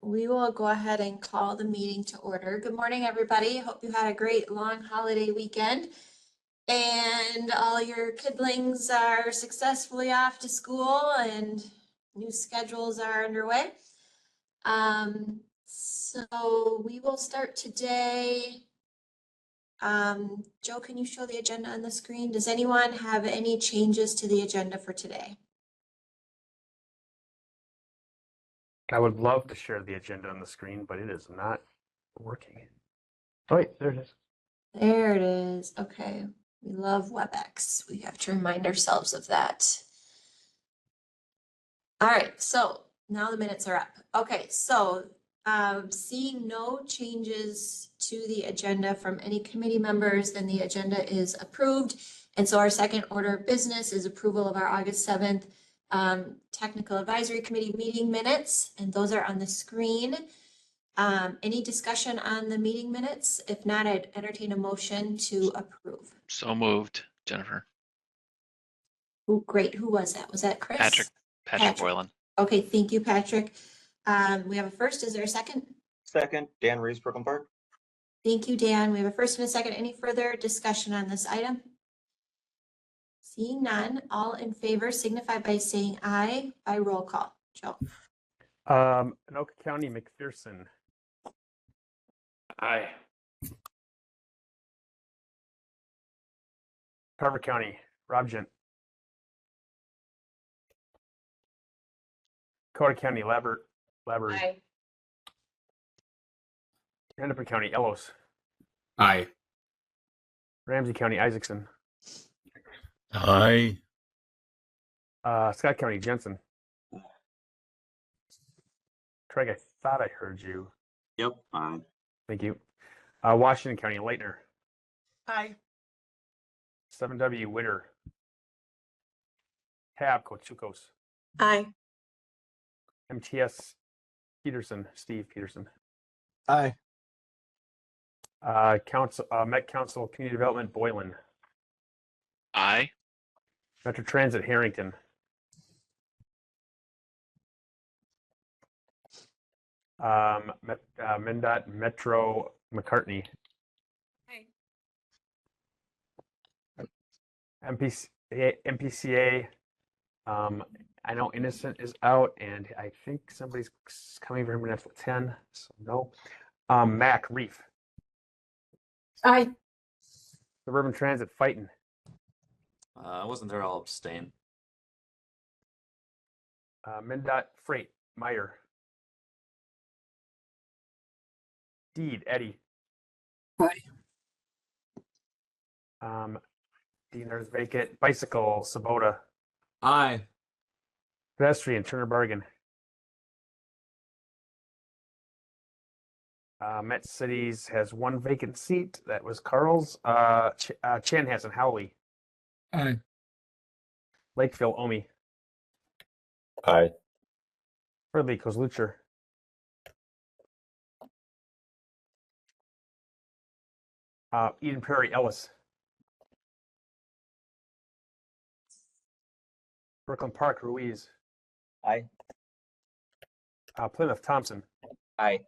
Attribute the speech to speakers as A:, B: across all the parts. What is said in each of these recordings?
A: we will go ahead and call the meeting to order. Good morning, everybody. Hope you had a great long holiday weekend and all your kidlings are successfully off to school and new schedules are underway. So we will start today. Joe, can you show the agenda on the screen? Does anyone have any changes to the agenda for today?
B: I would love to share the agenda on the screen, but it is not working. Oh, wait, there it is.
A: There it is. Okay. We love WebEx. We have to remind ourselves of that. All right. So now the minutes are up. Okay. So seeing no changes to the agenda from any committee members, then the agenda is approved. And so our second order of business is approval of our August 7th Technical Advisory Committee meeting minutes, and those are on the screen. Any discussion on the meeting minutes? If not, I'd entertain a motion to approve.
C: So moved, Jennifer.
A: Oh, great. Who was that? Was that Chris?
C: Patrick Boylan.
A: Okay, thank you, Patrick. We have a first. Is there a second?
D: Second, Dan Rees, Brooklyn Park.
A: Thank you, Dan. We have a first and a second. Any further discussion on this item? Seeing none, all in favor signify by saying aye by roll call. Joe.
B: Anoka County, McPherson.
C: Aye.
B: Carver County, Robgent. Dakota County, Labrie.
A: Aye.
B: Hennepin County, Ellos.
E: Aye.
B: Ramsey County, Isaacson.
E: Aye.
B: Scott County, Jensen. Craig, I thought I heard you.
D: Yep, aye.
B: Thank you. Washington County, Leitner.
A: Aye.
B: 7W, Witter. Tab, Cochucos.
A: Aye.
B: MTS, Peterson, Steve Peterson.
D: Aye.
B: Met Council, Community Development, Boylan.
C: Aye.
B: Metro Transit, Harrington. MnDOT, Metro, McCartney.
A: Aye.
B: MPCA, I know Innocent is out, and I think somebody's coming for International 10, so no. Mac, Reef.
A: Aye.
B: Suburban Transit, Fighting.
D: I wasn't there, I'll abstain.
B: MnDOT, Freight, Meyer. Deed, Eddie.
A: Aye.
B: Deaner's vacant. Bicycle, Sabota.
E: Aye.
B: Pedestrian, Turner Bargain. Met Cities has one vacant seat. That was Carl's. Chanhassen, Howley.
E: Aye.
B: Lakeville, Omi.
D: Aye.
B: Fridley, Kozlucher. Eden Prairie, Ellis. Brooklyn Park, Ruiz.
D: Aye.
B: Plymouth, Thompson.
D: Aye.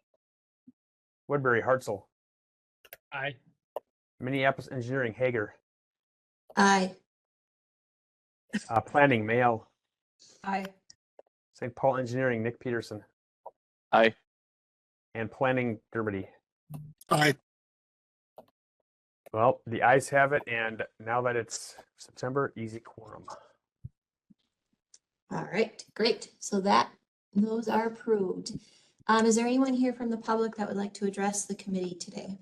B: Woodbury, Hartzell.
E: Aye.
B: Minneapolis Engineering, Hager.
A: Aye.
B: Planning, Mail.
A: Aye.
B: St. Paul Engineering, Nick Peterson.
C: Aye.
B: And Planning, Dermody.
E: Aye.
B: Well, the ayes have it, and now that it's September, easy quorum.
A: All right, great. So those are approved. Is there anyone here from the public that would like to address the committee today?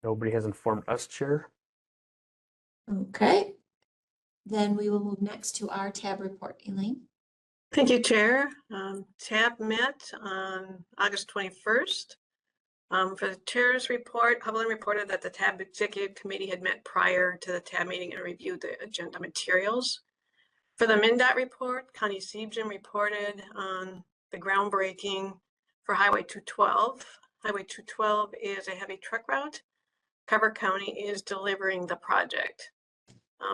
B: Nobody has informed us, Chair.
A: Okay. Then we will move next to our tab report. Elaine?
F: Thank you, Chair. TAB met on August 21st. For the Chair's report, Hovland reported that the TAB Executive Committee had met prior to the TAB meeting and reviewed the agenda materials. For the MnDOT report, Connie Siebgen reported on the groundbreaking for Highway 212. Highway 212 is a heavy truck route. Carver County is delivering the project.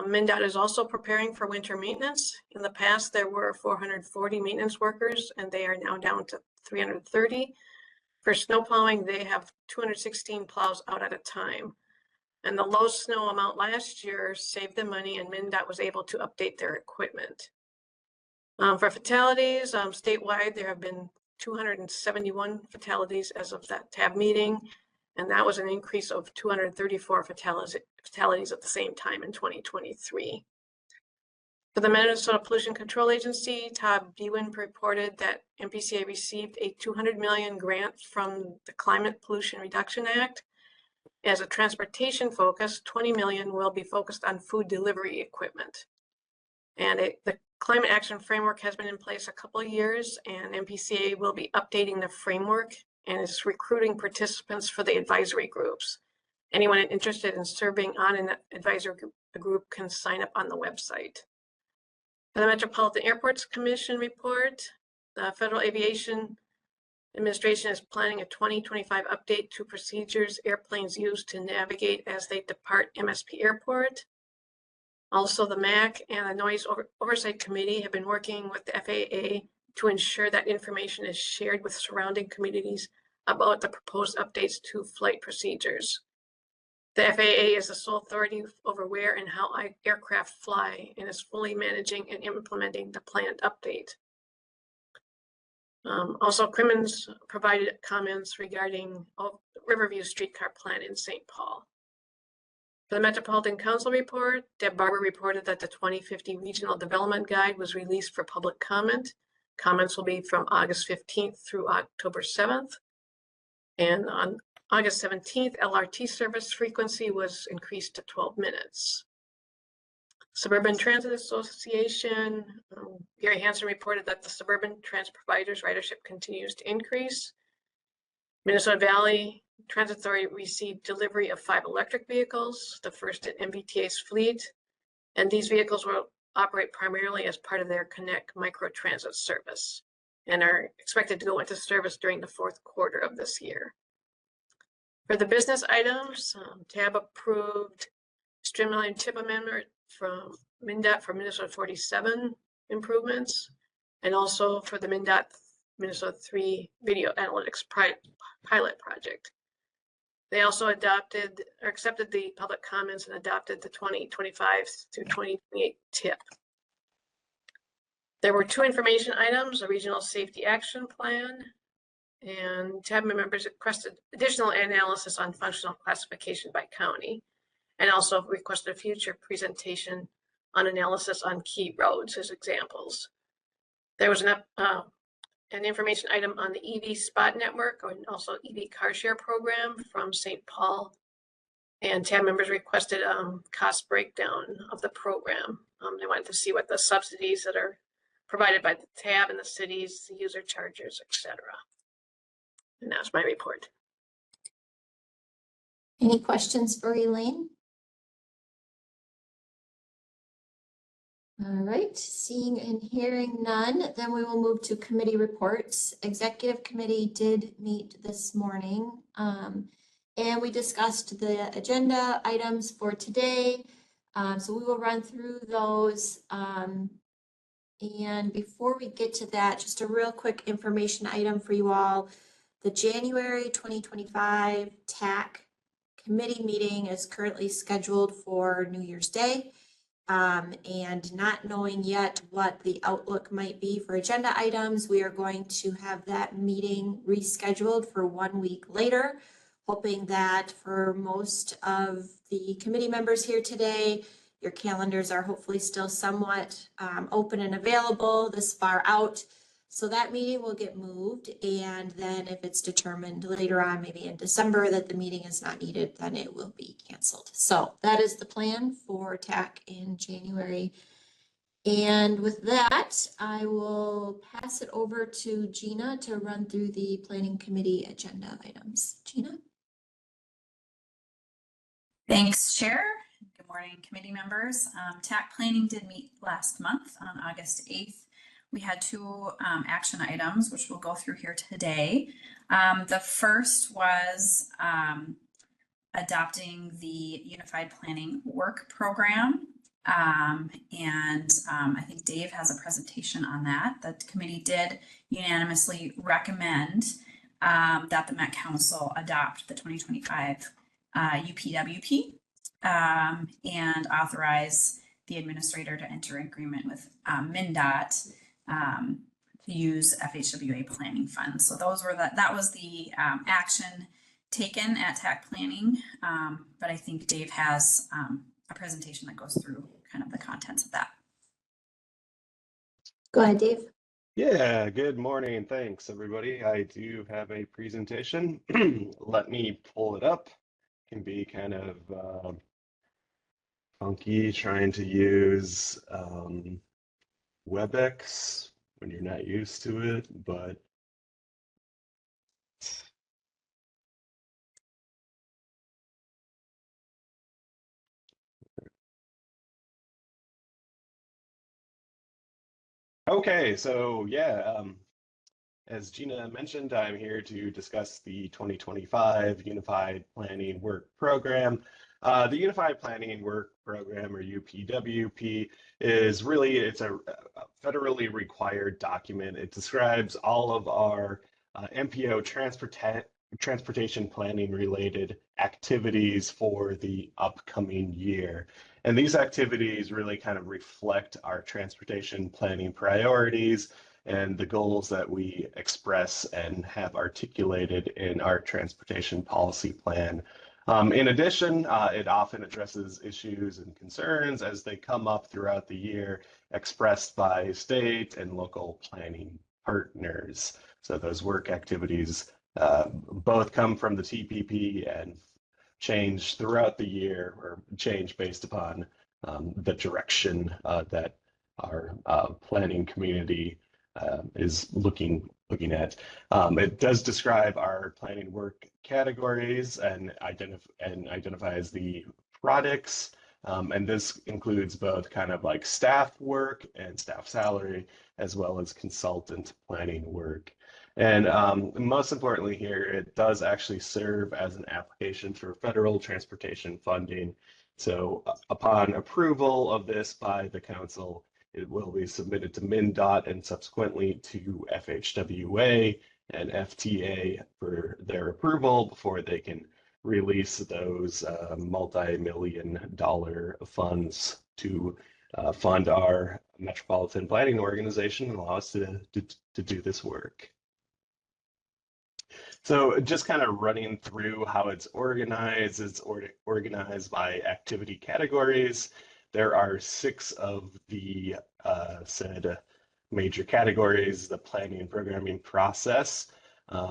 F: MnDOT is also preparing for winter maintenance. In the past, there were 440 maintenance workers, and they are now down to 330. For snow plowing, they have 216 plows out at a time. And the low snow amount last year saved them money, and MnDOT was able to update their equipment. For fatalities, statewide, there have been 271 fatalities as of that TAB meeting, and that was an increase of 234 fatalities at the same time in 2023. For the Minnesota Pollution Control Agency, Todd Bewin reported that MPCA received a $200 million grant from the Climate Pollution Reduction Act. As a transportation focus, $20 million will be focused on food delivery equipment. And the Climate Action Framework has been in place a couple of years, and MPCA will be updating the framework and is recruiting participants for the advisory groups. Anyone interested in serving on an advisory group can sign up on the website. For the Metropolitan Airports Commission report, the Federal Aviation Administration is planning a 2025 update to procedures airplanes use to navigate as they depart MSP Airport. Also, the MAC and the Noise Oversight Committee have been working with the FAA to ensure that information is shared with surrounding communities about the proposed updates to flight procedures. The FAA is the sole authority over where and how aircraft fly and is fully managing and implementing the planned update. Also, Crimmins provided comments regarding Riverview streetcar plan in St. Paul. For the Metropolitan Council report, Deb Barber reported that the 2050 Regional Development Guide was released for public comment. Comments will be from August 15th through October 7th. And on August 17th, LRT service frequency was increased to 12 minutes. Suburban Transit Association, Gary Hansen reported that the suburban transit providers' ridership continues to increase. Minnesota Valley Transit Authority received delivery of 5 electric vehicles, the first in MVTA's fleet, and these vehicles will operate primarily as part of their Connect microtransit service and are expected to go into service during the 4th quarter of this year. For the business items, TAB approved streamlined tip amendment from MnDOT for Minnesota 47 improvements, and also for the MnDOT Minnesota 3 video analytics pilot project. They also accepted the public comments and adopted the 2025 through 2028 tip. There were 2 information items, a regional safety action plan, and TAB members requested additional analysis on functional classification by county, and also requested a future presentation on analysis on key roads as examples. There was an information item on the EV spot network and also EV car share program from St. Paul, and TAB members requested cost breakdown of the program. They wanted to see what the subsidies that are provided by the TAB and the cities, the user charges, etc. And that's my report.
A: Any questions for Elaine? All right, seeing and hearing none, then we will move to committee reports. Executive committee did meet this morning, and we discussed the agenda items for today. So we will run through those. And before we get to that, just a real quick information item for you all. The January 2025 TAC committee meeting is currently scheduled for New Year's Day. And not knowing yet what the outlook might be for agenda items, we are going to have that meeting rescheduled for 1 week later, hoping that for most of the committee members here today, your calendars are hopefully still somewhat open and available this far out. So that meeting will get moved, and then if it's determined later on, maybe in December, that the meeting is not needed, then it will be canceled. So that is the plan for TAC in January. And with that, I will pass it over to Gina to run through the planning committee agenda items. Gina?
G: Thanks, Chair. Good morning, committee members. TAC planning did meet last month on August 8th. We had 2 action items, which we'll go through here today. The first was adopting the Unified Planning Work Program. I think Dave has a presentation on that. The committee did unanimously recommend that the Met Council adopt the 2025 UPWP and authorize the administrator to enter agreement with MnDOT to use FHWA planning funds. So those were that was the action taken at TAC planning. But I think Dave has a presentation that goes through kind of the contents of that.
A: Go ahead, Dave.
H: Yeah, good morning. Thanks, everybody. I do have a presentation. Let me pull it up. Can be kind of funky trying to use WebEx when you're not used to it, but okay, so yeah, as Gina mentioned, I'm here to discuss the 2025 Unified Planning Work Program. The Unified Planning Work Program, or UPWP, is really, it's a federally required document. It describes all of our MPO transportation planning related activities for the upcoming year. And these activities really kind of reflect our transportation planning priorities and the goals that we express and have articulated in our transportation policy plan. In addition, it often addresses issues and concerns as they come up throughout the year, expressed by state and local planning partners. So those work activities both come from the TPP and change throughout the year, or change based upon the direction that our planning community is looking at. It does describe our planning work categories and identifies the products. And this includes both kind of like staff work and staff salary, as well as consultant planning work. And most importantly here, it does actually serve as an application for federal transportation funding. So upon approval of this by the council, it will be submitted to MnDOT and subsequently to FHWA and FTA for their approval before they can release those multi-million-dollar funds to fund our Metropolitan Planning Organization and allow us to do this work. So just kind of running through how it's organized. It's organized by activity categories. There are 6 of the said major categories: the planning and programming process,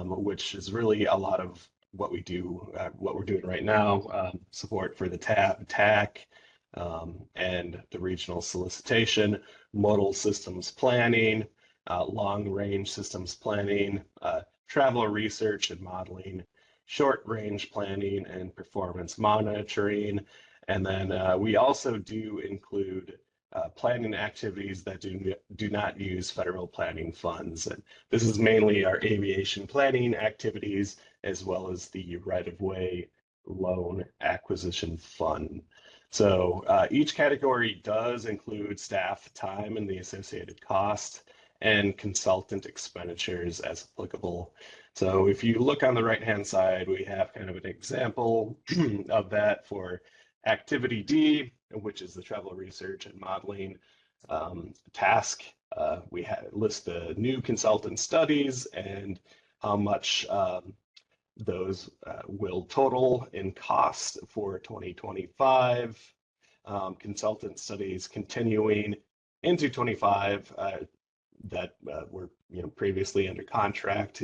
H: which is really a lot of what we do, what we're doing right now, support for the TAC, and the regional solicitation, modal systems planning, long-range systems planning, travel research and modeling, short-range planning and performance monitoring. And then we also do include planning activities that do not use federal planning funds. And this is mainly our aviation planning activities, as well as the right-of-way loan acquisition fund. So each category does include staff time and the associated cost, and consultant expenditures as applicable. So if you look on the right-hand side, we have kind of an example of that for Activity D, which is the travel research and modeling task. We list the new consultant studies and how much those will total in cost for 2025. Consultant studies continuing into 25 that were previously under contract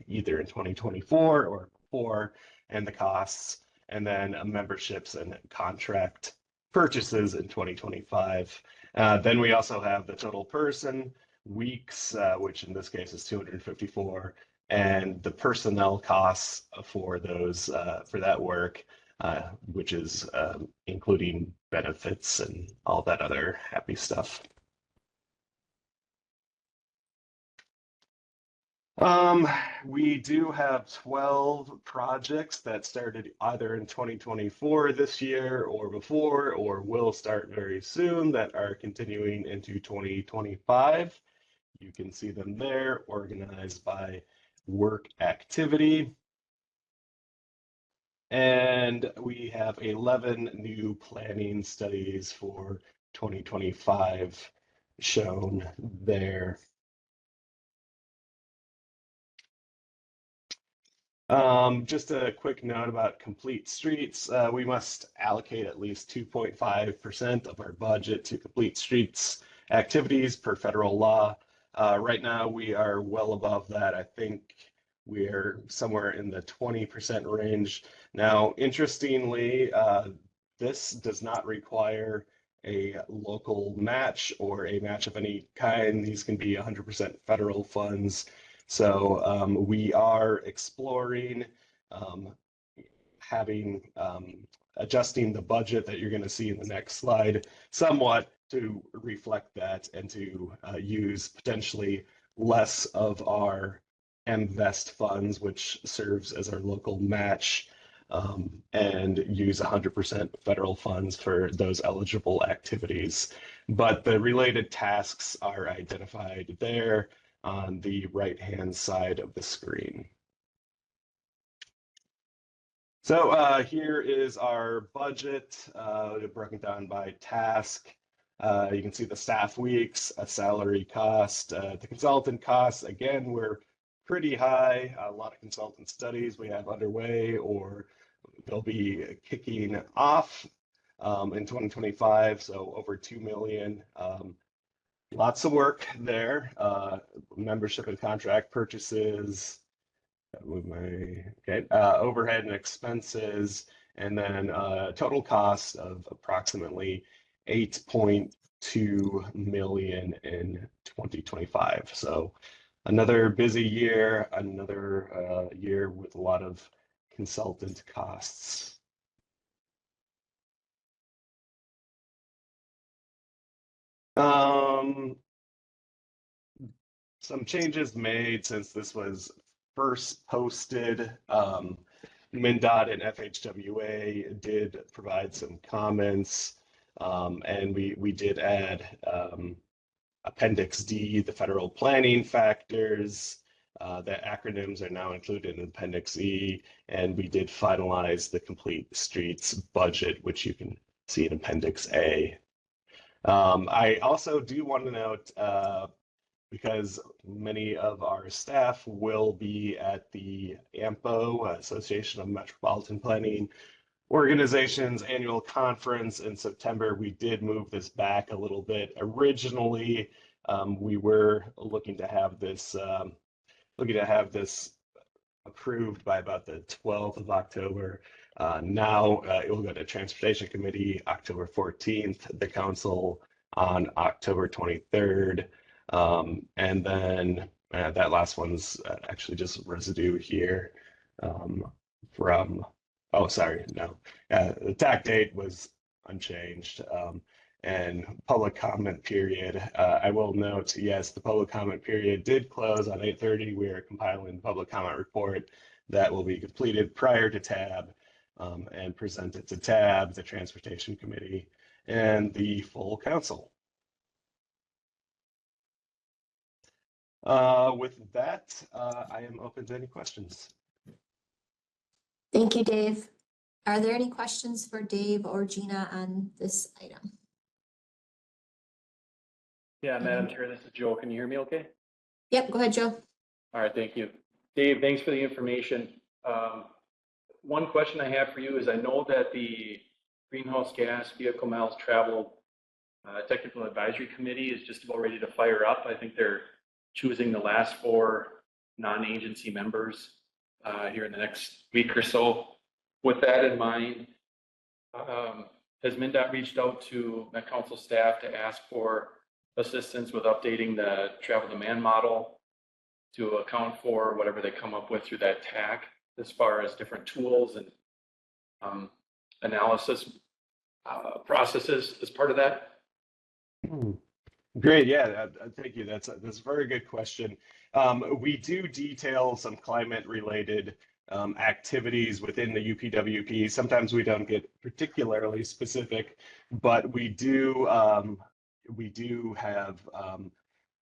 H: either in 2024 or before, and the costs, and then memberships and contract purchases in 2025. Then we also have the total person weeks, which in this case is 254, and the personnel costs for those for that work, which is including benefits and all that other happy stuff. We do have 12 projects that started either in 2024 this year or before, or will start very soon that are continuing into 2025. You can see them there, organized by work activity. And we have 11 new planning studies for 2025 shown there. Just a quick note about complete streets. We must allocate at least 2.5% of our budget to complete streets activities per federal law. Right now, we are well above that. I think we're somewhere in the 20% range. Now, interestingly, this does not require a local match or a match of any kind. These can be 100% federal funds. So we are exploring adjusting the budget that you're going to see in the next slide somewhat to reflect that and to use potentially less of our MVEST funds, which serves as our local match, and use 100% federal funds for those eligible activities. But the related tasks are identified there on the right-hand side of the screen. So here is our budget, broken down by task. You can see the staff weeks, a salary cost, the consultant costs. Again, we're pretty high. A lot of consultant studies we have underway, or they'll be kicking off in 2025. So over 2 million. Lots of work there. Membership and contract purchases, overhead and expenses, and then total cost of approximately 8.2 million in 2025. So another busy year, another year with a lot of consultant costs. Some changes made since this was first posted. MnDOT and FHWA did provide some comments, and we did add Appendix D, the federal planning factors. The acronyms are now included in Appendix E, and we did finalize the complete streets budget, which you can see in Appendix A. I also do want to note, because many of our staff will be at the AMPO, Association of Metropolitan Planning Organizations annual conference in September. We did move this back a little bit. Originally, we were looking to have this approved by about the 12th of October. Now it will go to Transportation Committee October 14th, the Council on October 23rd. And then that last one's actually just residue here from, oh, sorry, no. The TAC date was unchanged. And public comment period, I will note, yes, the public comment period did close on 8:30. We are compiling the public comment report that will be completed prior to TAB and presented to TAB, the Transportation Committee, and the full council. With that, I am open to any questions.
A: Thank you, Dave. Are there any questions for Dave or Gina on this item?
I: Yeah, Madam Chair, this is Joe. Can you hear me okay?
A: Yep, go ahead, Joe.
I: All right, thank you. Dave, thanks for the information. One question I have for you is I know that the Greenhouse Gas Vehicle Miles Traveled Technical Advisory Committee is just about ready to fire up. I think they're choosing the last 4 non-agency members here in the next week or so. With that in mind, has MnDOT reached out to Met Council staff to ask for assistance with updating the travel demand model to account for whatever they come up with through that TAC as far as different tools and analysis processes as part of that?
H: Great, yeah, thank you. That's a very good question. We do detail some climate-related activities within the UPWP. Sometimes we don't get particularly specific, but we do have, I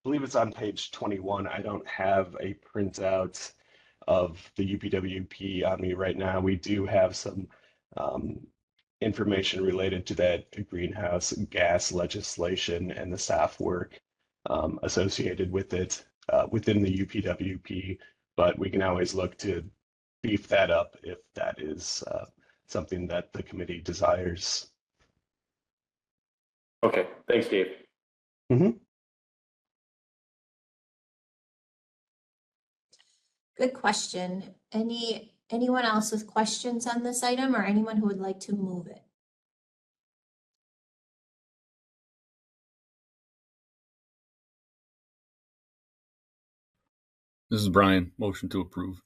H: believe it's on page 21. I don't have a printout of the UPWP on me right now. We do have some information related to that greenhouse gas legislation and the staff work associated with it within the UPWP, but we can always look to beef that up if that is something that the committee desires.
I: Okay, thanks, Dave.
A: Good question. Anyone else with questions on this item or anyone who would like to move it?
E: This is Brian. Motion to approve.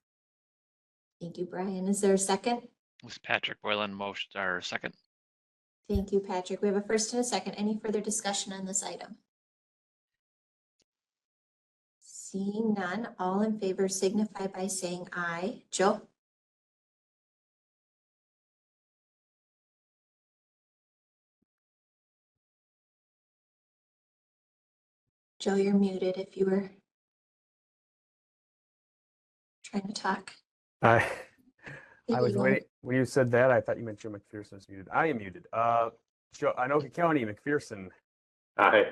A: Thank you, Brian. Is there a second?
C: This is Patrick Boylan, motion or second.
A: Thank you, Patrick. We have a first and a second. Any further discussion on this item? Seeing none, all in favor signify by saying aye. Joe? Joe, you're muted if you were trying to talk.
B: I
A: There
B: was
A: you go.
B: waiting, when you said that, I thought you meant Joe McPherson was muted. I am muted. Joe, Anoka County, McPherson,
I: Aye.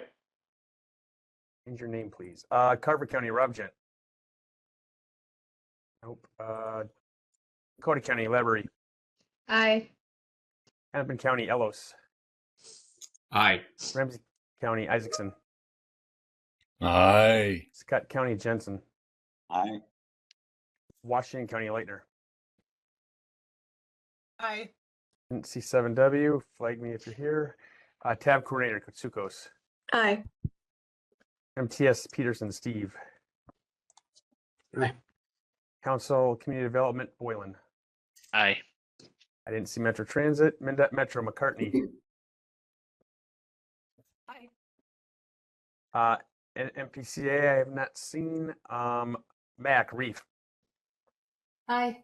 B: change your name, please. Carver County, Rob Gent. Nope. Dakota County, Lavery.
J: Aye.
B: Hennepin County, Ellos.
E: Aye.
B: Ramsey County, Isaacson.
E: Aye.
B: Scott County, Jensen.
D: Aye.
B: Washington County, Leitner.
F: Aye.
B: Didn't see 7W. Flag me if you're here. Tab Coordinator, Kutsukos.
F: Aye.
B: MTS, Peterson, Steve.
E: Aye.
B: Council, Community Development, Boylan.
C: Aye.
B: I didn't see Metro Transit. Metro, McCartney.
F: Aye.
B: And MPCA, I have not seen. Mac, Reef.
J: Aye.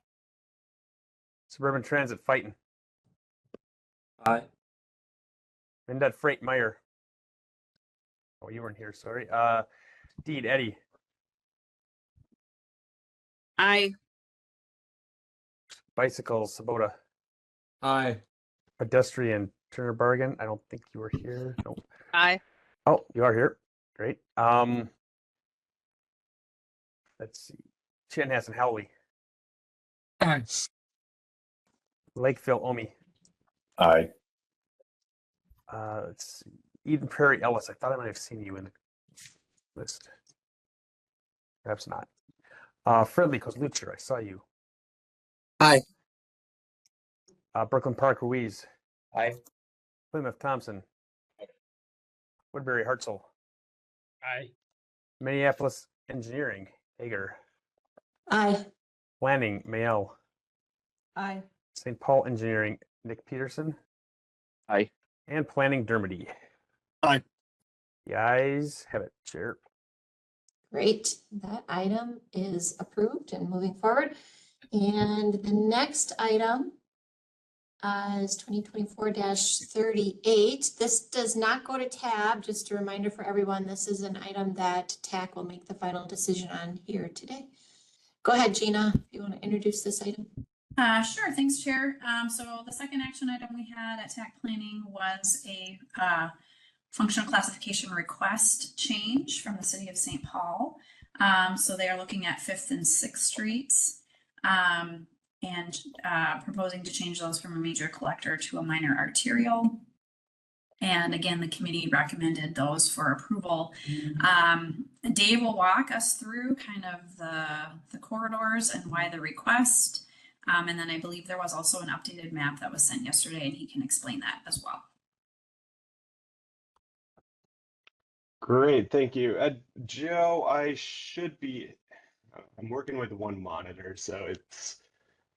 B: Suburban Transit, Fighting.
D: Aye.
B: Mindet Freight, Meyer. Oh, you weren't here, sorry. Deed, Eddie.
F: Aye.
B: Bicycles, Sabota.
E: Aye.
B: Pedestrian, Turner Bargain. I don't think you were here. Nope.
J: Aye.
B: Oh, you are here. Great. Let's see. Chanhassen, Howley.
E: Aye.
B: Lakeville, Omi.
D: Aye.
B: Let's see. Eden Prairie, Ellis. I thought I might have seen you in the list. Perhaps not. Friendly, Kozlucher. I saw you.
E: Aye.
B: Brooklyn Park, Ruiz.
D: Aye.
B: Plymouth, Thompson. Woodbury, Hartzell.
E: Aye.
B: Minneapolis Engineering, Hager.
A: Aye.
B: Planning, Mayel.
F: Aye.
B: St. Paul Engineering, Nick Peterson.
C: Aye.
B: And Planning, Dermody.
E: Aye.
B: The ayes have it, Chair.
A: Great. That item is approved and moving forward. And the next item is 2024-38. This does not go to tab. Just a reminder for everyone, this is an item that TAC will make the final decision on here today. Go ahead, Gina, if you want to introduce this item.
G: Sure, thanks, Chair. So the second action item we had at TAC Planning was a functional classification request change from the city of St. Paul. So they are looking at 5th and 6th Streets and proposing to change those from a major collector to a minor arterial. And again, the committee recommended those for approval. Dave will walk us through kind of the corridors and why the request. And then I believe there was also an updated map that was sent yesterday, and he can explain that as well.
H: Great, thank you. Joe, I'm working with one monitor, so it's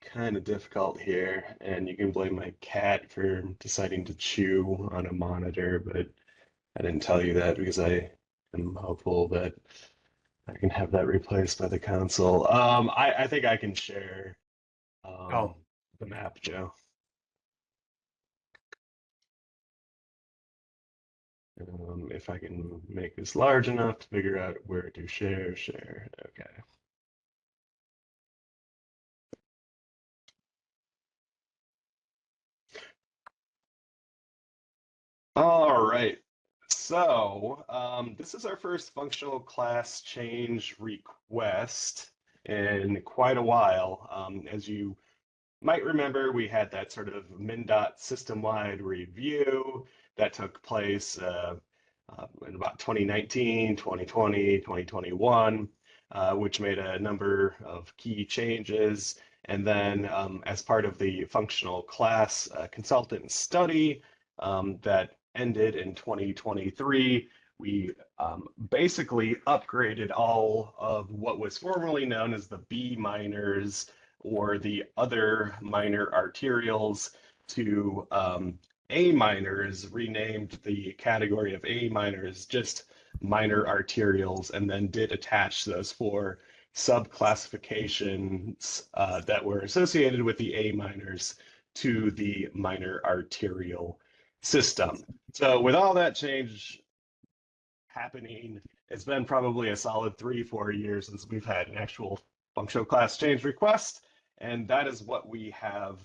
H: kind of difficult here, and you can blame my cat for deciding to chew on a monitor, but I didn't tell you that because I am hopeful that I can have that replaced by the council. I think I can share the map, Joe. If I can make this large enough to figure out where to share. Okay. All right. So this is our first functional class change request in quite a while. As you might remember, we had that sort of MnDOT system-wide review that took place in about 2019, 2020, 2021, which made a number of key changes. And then as part of the functional class consultant study that ended in 2023, we basically upgraded all of what was formerly known as the B minors or the other minor arterials to A minors, renamed the category of A minors just minor arterials, and then did attach those 4 subclassifications that were associated with the A minors to the minor arterial system. So with all that change happening, it's been probably a solid 3-4 years since we've had an actual functional class change request, and that is what we have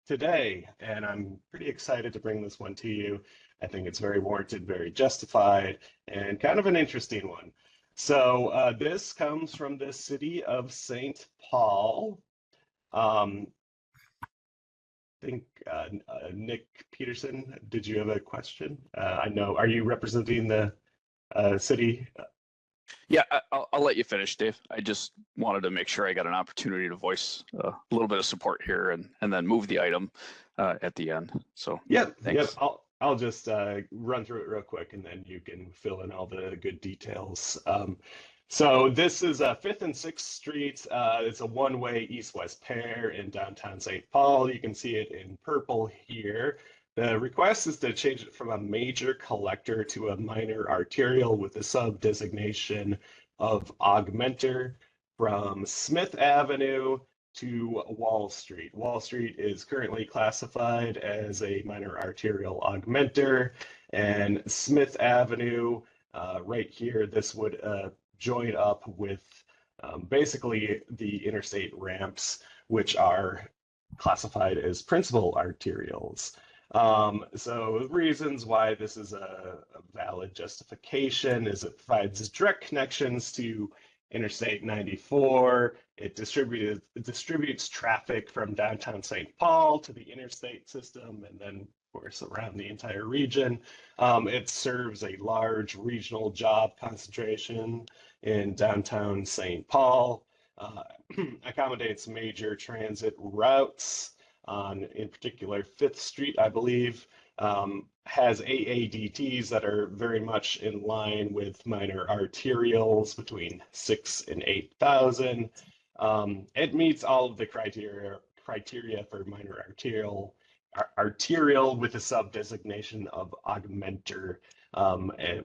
H: today. And I'm pretty excited to bring this one to you. I think it's very warranted, very justified, and kind of an interesting one. So this comes from the city of St. Paul. I think Nick Peterson, did you have a question? I know, are you representing the city?
K: Yeah, I'll let you finish, Dave. I just wanted to make sure I got an opportunity to voice a little bit of support here and then move the item at the end. So thanks.
H: I'll just run through it real quick, and then you can fill in all the good details. So this is 5th and 6th Street. It's a one-way east-west pair in downtown St. Paul. You can see it in purple here. The request is to change it from a major collector to a minor arterial with the sub-designation of augmenter from Smith Avenue to Wall Street. Wall Street is currently classified as a minor arterial augmenter, and Smith Avenue, right here, this would join up with basically the interstate ramps, which are classified as principal arterials. So reasons why this is a valid justification is it provides direct connections to Interstate 94. It distributes traffic from downtown St. Paul to the interstate system, and then of course around the entire region. It serves a large regional job concentration in downtown St. Paul, accommodates major transit routes on, in particular, 5th Street, I believe, has AADTs that are very much in line with minor arterials between 6,000 and 8,000. It meets all of the criteria for minor arterial with a sub-designation of augmenter,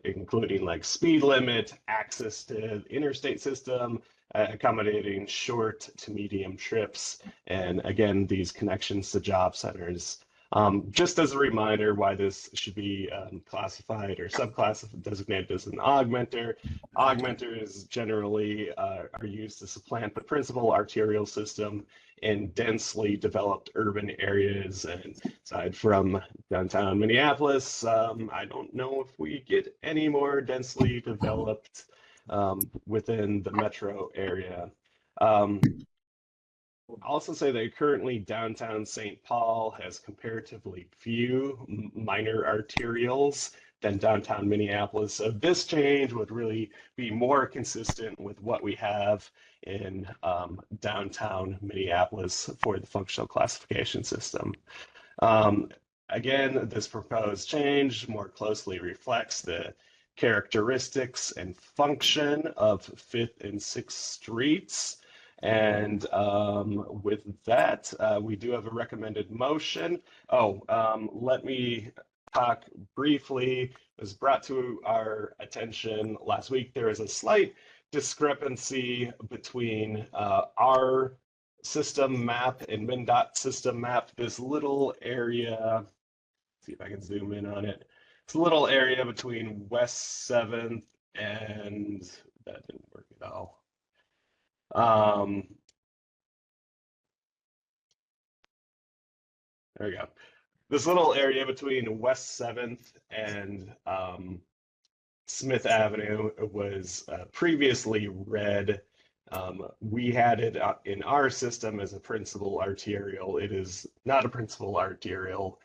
H: including like speed limit, access to the interstate system, accommodating short to medium trips, and again, these connections to job centers. Just as a reminder why this should be classified or subclassified, designated as an augmenter. Augmenters generally are used to supplant the principal arterial system in densely developed urban areas. And aside from downtown Minneapolis, I don't know if we get any more densely developed within the metro area. I'll also say that currently downtown St. Paul has comparatively few minor arterials than downtown Minneapolis. So this change would really be more consistent with what we have in downtown Minneapolis for the functional classification system. Again, this proposed change more closely reflects the characteristics and function of 5th and 6th Streets. And with that, we do have a recommended motion. Let me talk briefly. It was brought to our attention last week. There is a slight discrepancy between our system map and MnDOT system map. This little area, see if I can zoom in on it. It's a little area between West 7th and that didn't work at all. There we go. This little area between West 7th and Smith Avenue was previously red. We had it in our system as a principal arterial. It is not a principal arterial.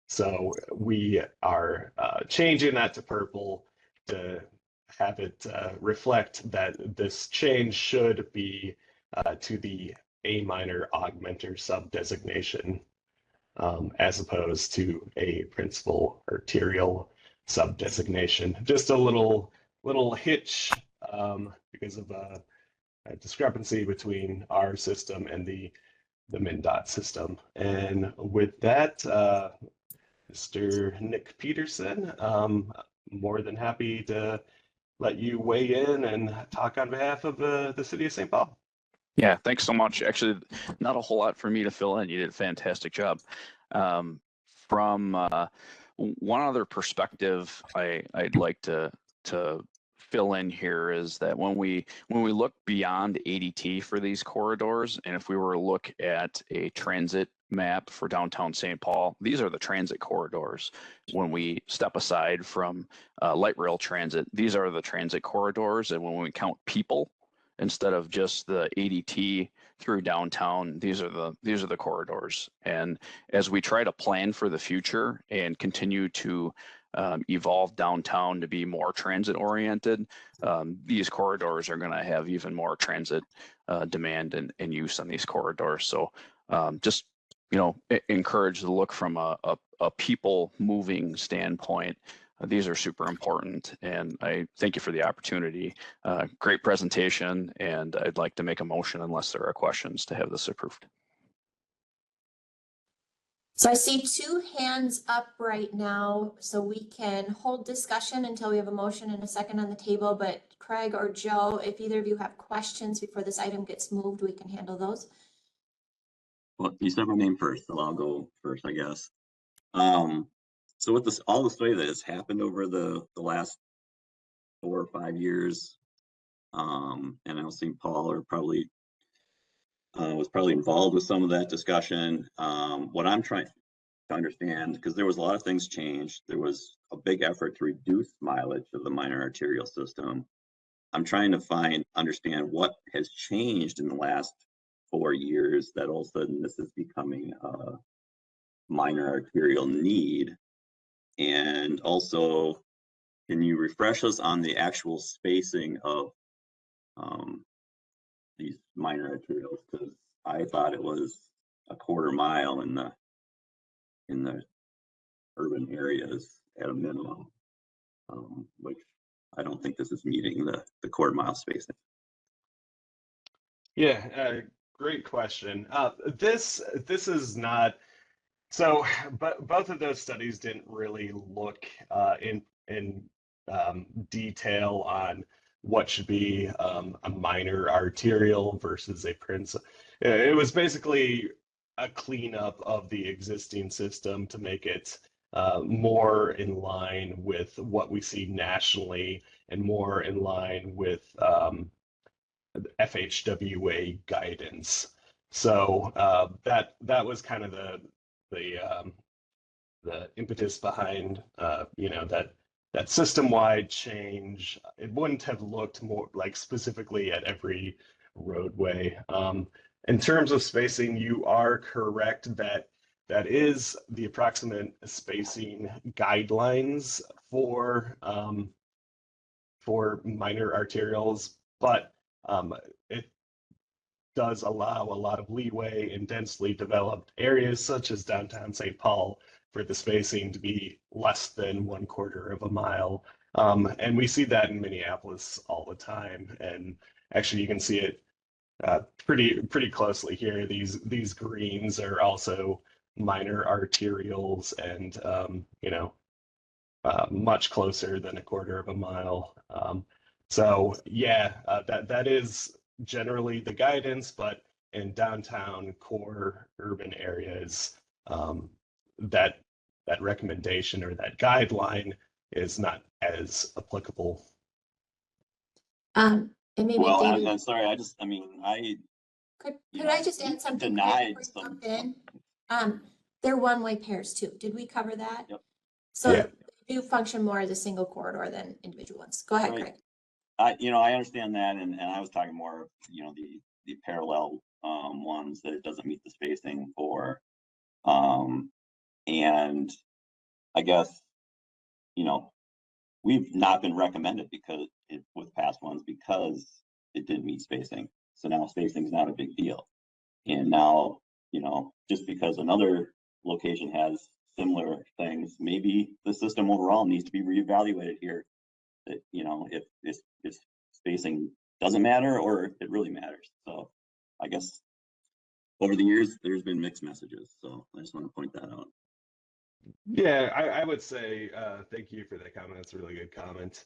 H: So we are changing that to purple to have it reflect that this change should be to the A minor augmenter sub-designation as opposed to a principal arterial sub-designation. Just a little hitch because of a discrepancy between our system and the MnDOT system. And with that, Mr. Nick Peterson, more than happy to let you weigh in and talk on behalf of the city of St. Paul.
K: Yeah, thanks so much. Actually, not a whole lot for me to fill in. You did a fantastic job. From one other perspective, I'd like to fill in here is that when we look beyond ADT for these corridors, and if we were to look at a transit map for downtown St. Paul, these are the transit corridors. When we step aside from light rail transit, these are the transit corridors, and when we count people instead of just the ADT through downtown, these are the corridors. And as we try to plan for the future and continue to evolve downtown to be more transit oriented, these corridors are going to have even more transit demand and use on these corridors. So just encourage the look from a people moving standpoint. These are super important, and I thank you for the opportunity. Great presentation, and I'd like to make a motion unless there are questions to have this approved.
A: So I see 2 hands up right now, so we can hold discussion until we have a motion and a second on the table. But Craig or Joe, if either of you have questions before this item gets moved, we can handle those.
D: Well, you said my name first, so I'll go first, I guess. So with this, all the study that has happened over the last 4 or 5 years, and I know St. Paul was probably involved with some of that discussion. What I'm trying to understand, because there was a lot of things changed, there was a big effort to reduce mileage of the minor arterial system. I'm trying to understand what has changed in the last 4 years that all of a sudden this is becoming a minor arterial need. And also, can you refresh us on the actual spacing of these minor arterials? Because I thought it was a quarter mile in the urban areas at a minimum, which I don't think this is meeting the quarter mile spacing.
H: Yeah, great question. This is not. So, but both of those studies didn't really look in detail on what should be a minor arterial versus a principal. It was basically a cleanup of the existing system to make it more in line with what we see nationally and more in line with FHWA guidance. So that was kind of the impetus behind that system-wide change. It wouldn't have looked more like specifically at every roadway. In terms of spacing, you are correct that that is the approximate spacing guidelines for minor arterials, but it does allow a lot of leeway in densely developed areas such as downtown St. Paul for the spacing to be less than 1/4 of a mile. And we see that in Minneapolis all the time. And actually you can see it pretty closely here. These greens are also minor arterials and much closer than 1/4 of a mile. So yeah, that is generally the guidance, but in downtown core urban areas, that recommendation or that guideline is not as applicable.
A: And maybe
D: Well,
A: David,
D: I'm sorry, I mean,
A: could
D: you
A: I just add something?
D: denied
A: before you
D: some.
A: jump in? They're one-way pairs too. Did we cover that?
D: Yep.
A: So
H: Yeah.
A: they do function more as a single corridor than individual ones. Go ahead,
D: Right.
A: Craig.
D: I understand that, and I was talking more, the parallel ones that it doesn't meet the spacing for, and I guess, we've not been recommended because with past ones because it didn't meet spacing. So now spacing is not a big deal, and now just because another location has similar things, maybe the system overall needs to be reevaluated here. That if spacing doesn't matter or it really matters. So I guess over the years there's been mixed messages. So I just want to point that out.
H: Yeah, I would say thank you for that comment. It's a really good comment.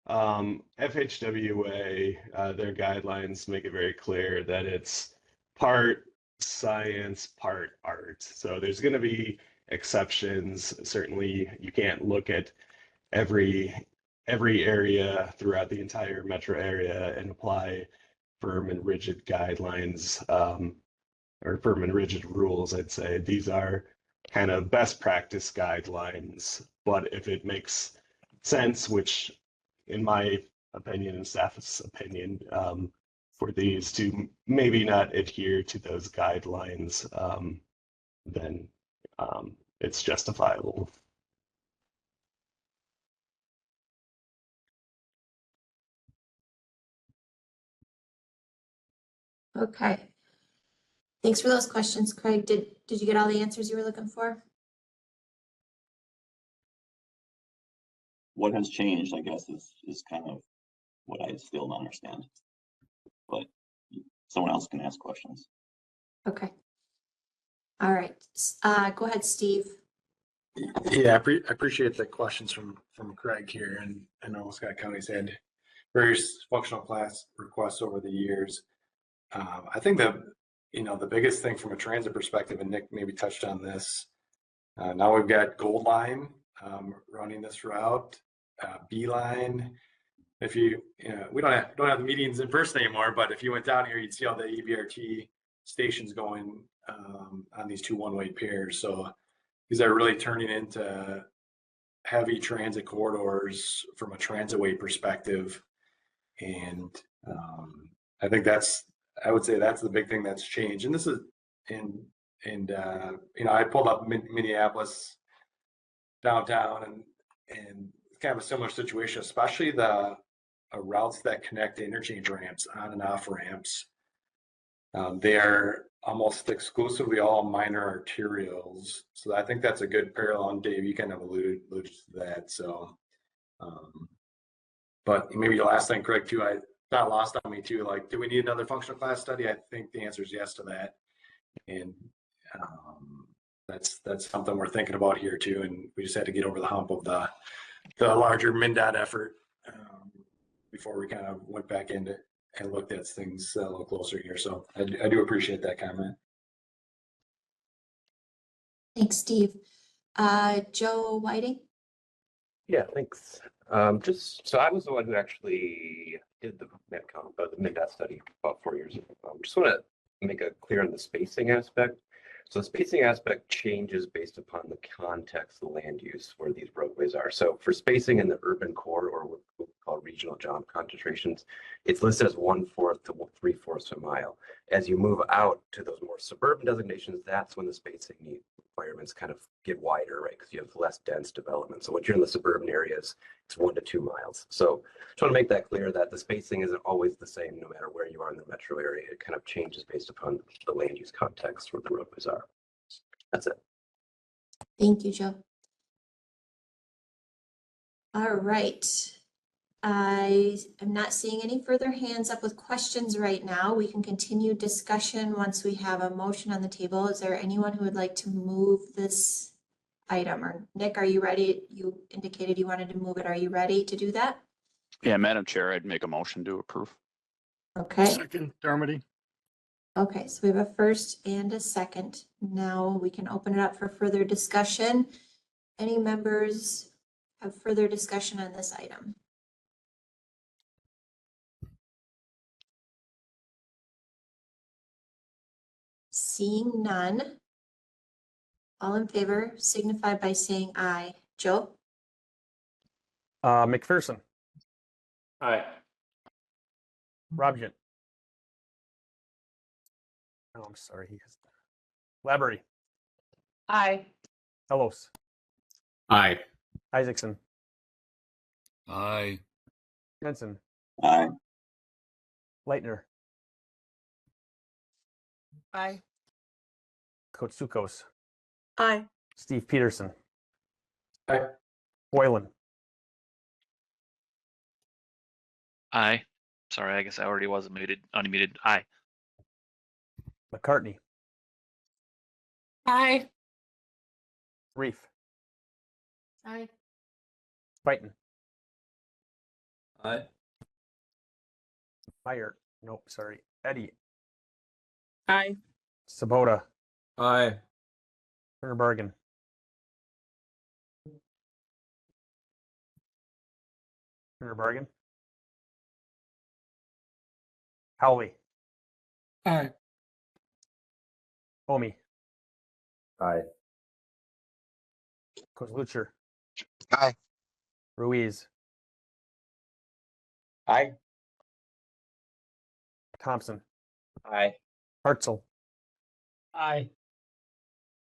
H: FHWA, their guidelines make it very clear that it's part science, part art. So there's going to be exceptions. Certainly, you can't look at every area throughout the entire metro area and apply firm and rigid guidelines or firm and rigid rules. I'd say these are kind of best practice guidelines, but if it makes sense, which in my opinion and staff's opinion, for these to maybe not adhere to those guidelines, then it's justifiable.
A: Okay. Thanks for those questions, Craig. Did you get all the answers you were looking for?
D: What has changed, I guess, is kind of what I still don't understand. But someone else can ask questions.
A: Okay. All right. Go ahead, Steve.
E: Yeah, I appreciate the questions from Craig here, and I know Scott County's had various functional class requests over the years. I think that the biggest thing from a transit perspective, and Nick maybe touched on this. Now we've got Gold Line running this route, B-Line. If we don't have the meetings in person anymore, but if you went down here, you'd see all the EBRT stations going on these two one-way pairs. So these are really turning into heavy transit corridors from a transitway perspective, and I think I would say that's the big thing that's changed. And this is I pulled up Minneapolis downtown, and it's kind of a similar situation, especially the routes that connect to interchange ramps, on and off ramps. They are almost exclusively all minor arterials. So I think that's a good parallel, and Dave, you kind of alluded to that. So, but maybe the last thing, Craig, too, not lost on me too, like, do we need another functional class study? I think the answer is yes to that. And that's something we're thinking about here too. And we just had to get over the hump of the larger MnDOT effort before we kind of went back into and looked at things a little closer here. So I do appreciate that comment.
A: Thanks, Steve. Joe Whiting.
L: Yeah, thanks. Just so I was the one who actually did the Metcom, the MnDOT study about 4 years ago. Just want to make it clear on the spacing aspect. So the spacing aspect changes based upon the context, the land use where these roadways are. So for spacing in the urban core, or what we call regional job concentrations, it's listed as 1/4 to 3/4 of a mile. As you move out to those more suburban designations, that's when the spacing requirements kind of get wider, right? Because you have less dense development. So once you're in the suburban areas, it's 1 to 2 miles. So just want to make that clear that the spacing isn't always the same no matter where you are in the metro area. It kind of changes based upon the land use context where the roadways are. That's it.
A: Thank you, Joe. All right. I am not seeing any further hands up with questions right now. We can continue discussion once we have a motion on the table. Is there anyone who would like to move this item? Or Nick, are you ready? You indicated you wanted to move it. Are you ready to do that?
K: Yeah, Madam Chair, I'd make a motion to approve.
A: Okay,
M: Second, Dermody.
A: okay, so we have a first and a second. Now we can open it up for further discussion. Any members have further discussion on this item? Seeing none. All in favor signify by saying aye. Joe?
B: McPherson,
I: Aye.
B: Robjan. Oh, I'm sorry. He has Labrie,
J: Aye.
B: Ellos,
M: Aye.
B: Isaacson,
M: Aye.
B: Jensen,
D: Aye.
B: Leitner,
J: Aye.
B: Kotsukos,
F: Aye.
B: Steve Peterson,
E: Aye.
B: Boylan,
C: Aye. Sorry, I guess I already was unmuted. Aye.
B: McCartney,
J: Aye.
B: Reef,
J: Aye.
B: Fighton,
M: Aye.
B: Meyer, nope, sorry, Eddie,
J: Aye.
B: Sabota,
M: Aye.
B: Turner Bergen, Howley,
M: Aye.
B: Omi,
L: Aye.
B: Kozlucher,
C: Aye.
B: Ruiz,
L: Aye.
B: Thompson,
L: Aye.
B: Hartzell,
M: Aye.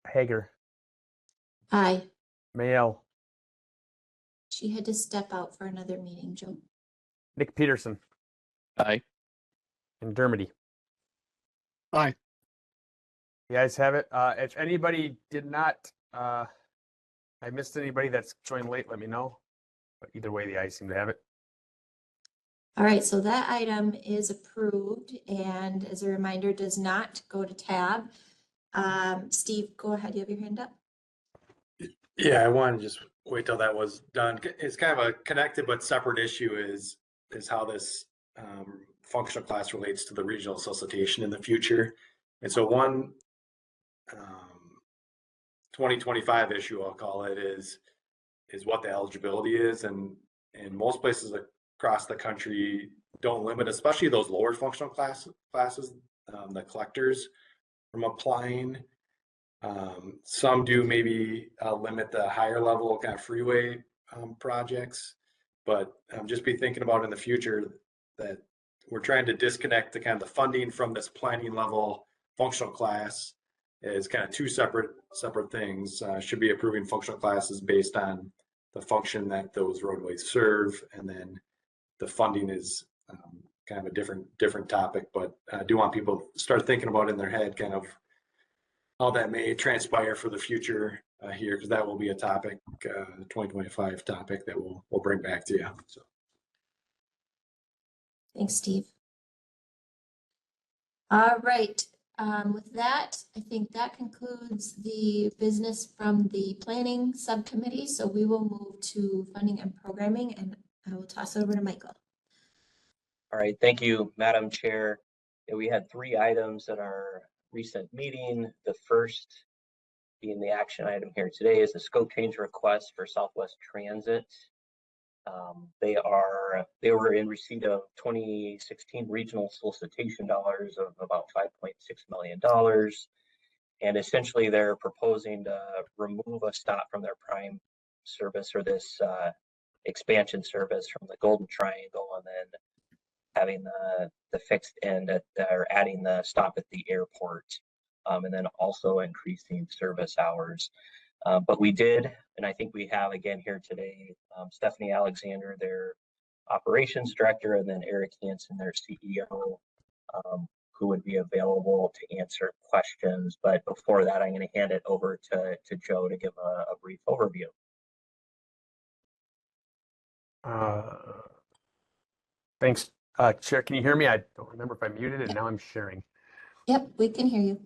B: Hager,
A: Aye.
B: Mayel,
A: She had to step out for another meeting, Joe.
B: Nick Peterson,
K: Aye.
B: and Dermody.
M: Aye.
B: You guys have it. If anybody did not, I missed anybody that's joined late, let me know. But either way, the ayes seem to have it.
A: All right, so that item is approved and as a reminder, does not go to tab. Steve, go ahead. You have your hand up.
E: Yeah, I wanted to just wait till that was done. It's kind of a connected but separate issue is how this functional class relates to the regional solicitation in the future. And so one 2025 issue, I'll call it, is what the eligibility is. And most places across the country don't limit, especially those lower functional classes, the collectors from applying. Some do maybe limit the higher level kind of freeway projects, but just be thinking about in the future that we're trying to disconnect the kind of the funding from this planning level functional class is kind of two separate things. Should be approving functional classes based on the function that those roadways serve, and then the funding is kind of a different topic. But I do want people to start thinking about in their head kind of how that may transpire for the future here, because that will be a topic, 2025 topic that we'll bring back to you. So.
A: Thanks, Steve. All right, with that, I think that concludes the business from the planning subcommittee. So we will move to funding and programming, and I will toss it over to Michael.
N: All right, thank you, Madam Chair. We had 3 items at our recent meeting. The first being the action item here today is the scope change request for Southwest Transit. They were in receipt of 2016 regional solicitation dollars of about $5.6 million. And essentially they're proposing to remove a stop from their prime service, or this expansion service from the Golden Triangle, and then having the fixed end or adding the stop at the airport, and then also increasing service hours. But we did, and I think we have again here today, Stephanie Alexander, their operations director, and then Eric Hansen, their CEO, who would be available to answer questions. But before that, I'm going to hand it over to Joe to give a brief overview.
B: Thanks, Chair. Can you hear me? I don't remember if I muted and now I'm sharing.
A: Yep, we can hear you.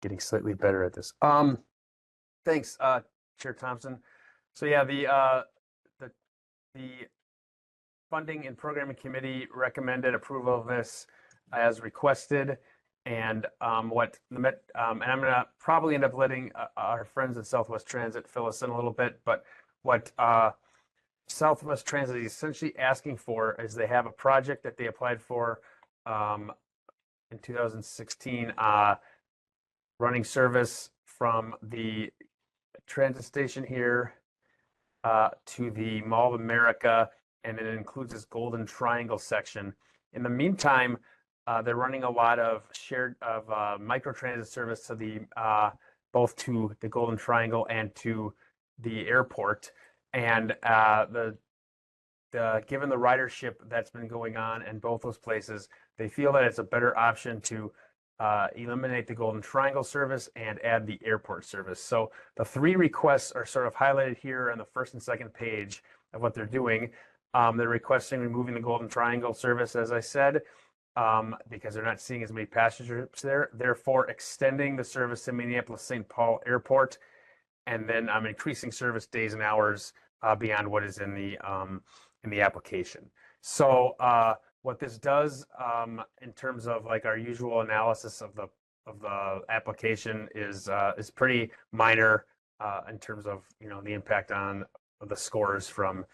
B: Getting slightly better at this. Thanks, Chair Thompson. So yeah, the Funding and Programming Committee recommended approval of this as requested. And what the and I'm gonna probably end up letting our friends at Southwest Transit fill us in a little bit, but what Southwest Transit is essentially asking for is they have a project that they applied for in 2016, running service from the transit station here to the Mall of America, and it includes this Golden Triangle section. In the meantime, they're running a lot of microtransit service to the both to the Golden Triangle and to the airport. And given the ridership that's been going on in both those places, they feel that it's a better option to eliminate the Golden Triangle service and add the airport service. So the three requests are sort of highlighted here on the first and second page of what they're doing. They're requesting removing the Golden Triangle service, as I said, because they're not seeing as many passengers there. Therefore, extending the service to Minneapolis-St. Paul Airport, and then increasing service days and hours beyond what is in the application. So what this does in terms of like our usual analysis of the application is pretty minor in terms of the impact on the scores from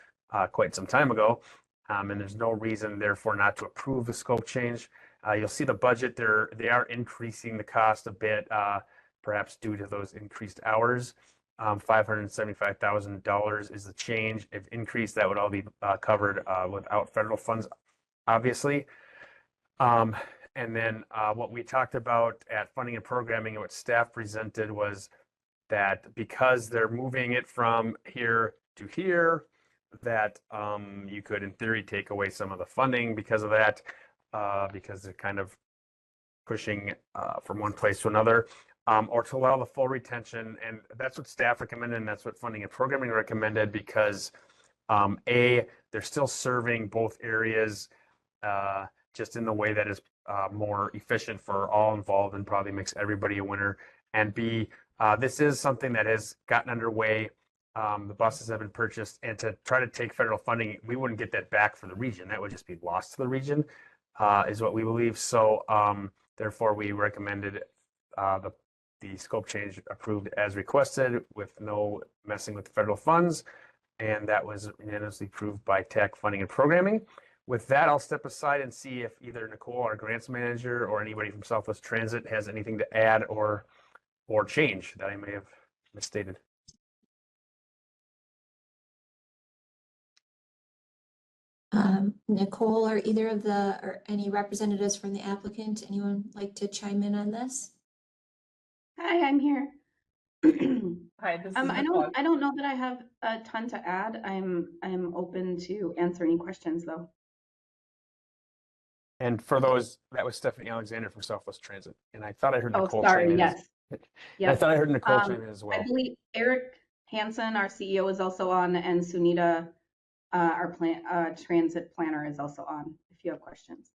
B: quite some time ago. And there's no reason, therefore, not to approve the scope change. You'll see the budget there. They are increasing the cost a bit, perhaps due to those increased hours. $575,000 is the change. If increased, that would all be covered without federal funds, obviously. And then what we talked about at funding and programming and what staff presented was that because they're moving it from here to here, that you could, in theory, take away some of the funding because of that, because they're kind of pushing from one place to another, or to allow the full retention. And that's what staff recommended, and that's what funding and programming recommended, because they're still serving both areas just in the way that is more efficient for all involved and probably makes everybody a winner. And B, this is something that has gotten underway. The buses have been purchased, and to try to take federal funding, we wouldn't get that back for the region. That would just be lost to the region, is what we believe. So therefore, we recommended the scope change approved as requested with no messing with federal funds. And that was unanimously approved by TAC Funding and Programming. With that, I'll step aside and see if either Nicole, our grants manager, or anybody from Southwest Transit has anything to add or change that I may have misstated.
A: Nicole, or either of or any representatives from the applicant, anyone like to chime in on this?
O: Hi, I'm here.
J: Hi, this is
O: I
J: Nicole.
O: don't know that I have a ton to add. I'm open to answer any questions though.
B: And for those, that was Stephanie Alexander from Southwest Transit. And I thought I heard Nicole
O: sorry,
B: chime in.
O: yes.
B: I thought I heard Nicole chime in as well.
O: I believe Eric Hansen, our CEO, is also on, and Sunita, our transit planner, is also on, if you have questions.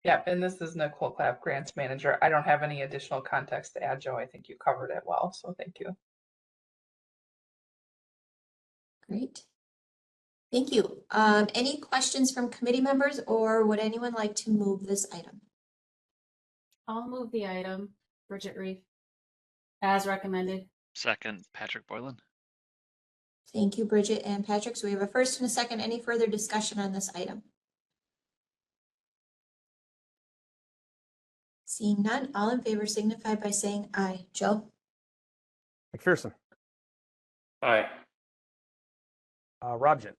J: Yep, and this is Nicole Clapp, grants manager. I don't have any additional context to add, Joe. I think you covered it well, so thank you.
A: Great. Thank you. Any questions from committee members, or would anyone like to move this item?
P: I'll move the item, Bridget Reef, as recommended.
C: Second, Patrick Boylan.
A: Thank you, Bridget and Patrick. So we have a first and a second. Any further discussion on this item? Seeing none, all in favor signify by saying aye. Joe?
B: McPherson.
I: Aye.
B: Robjan.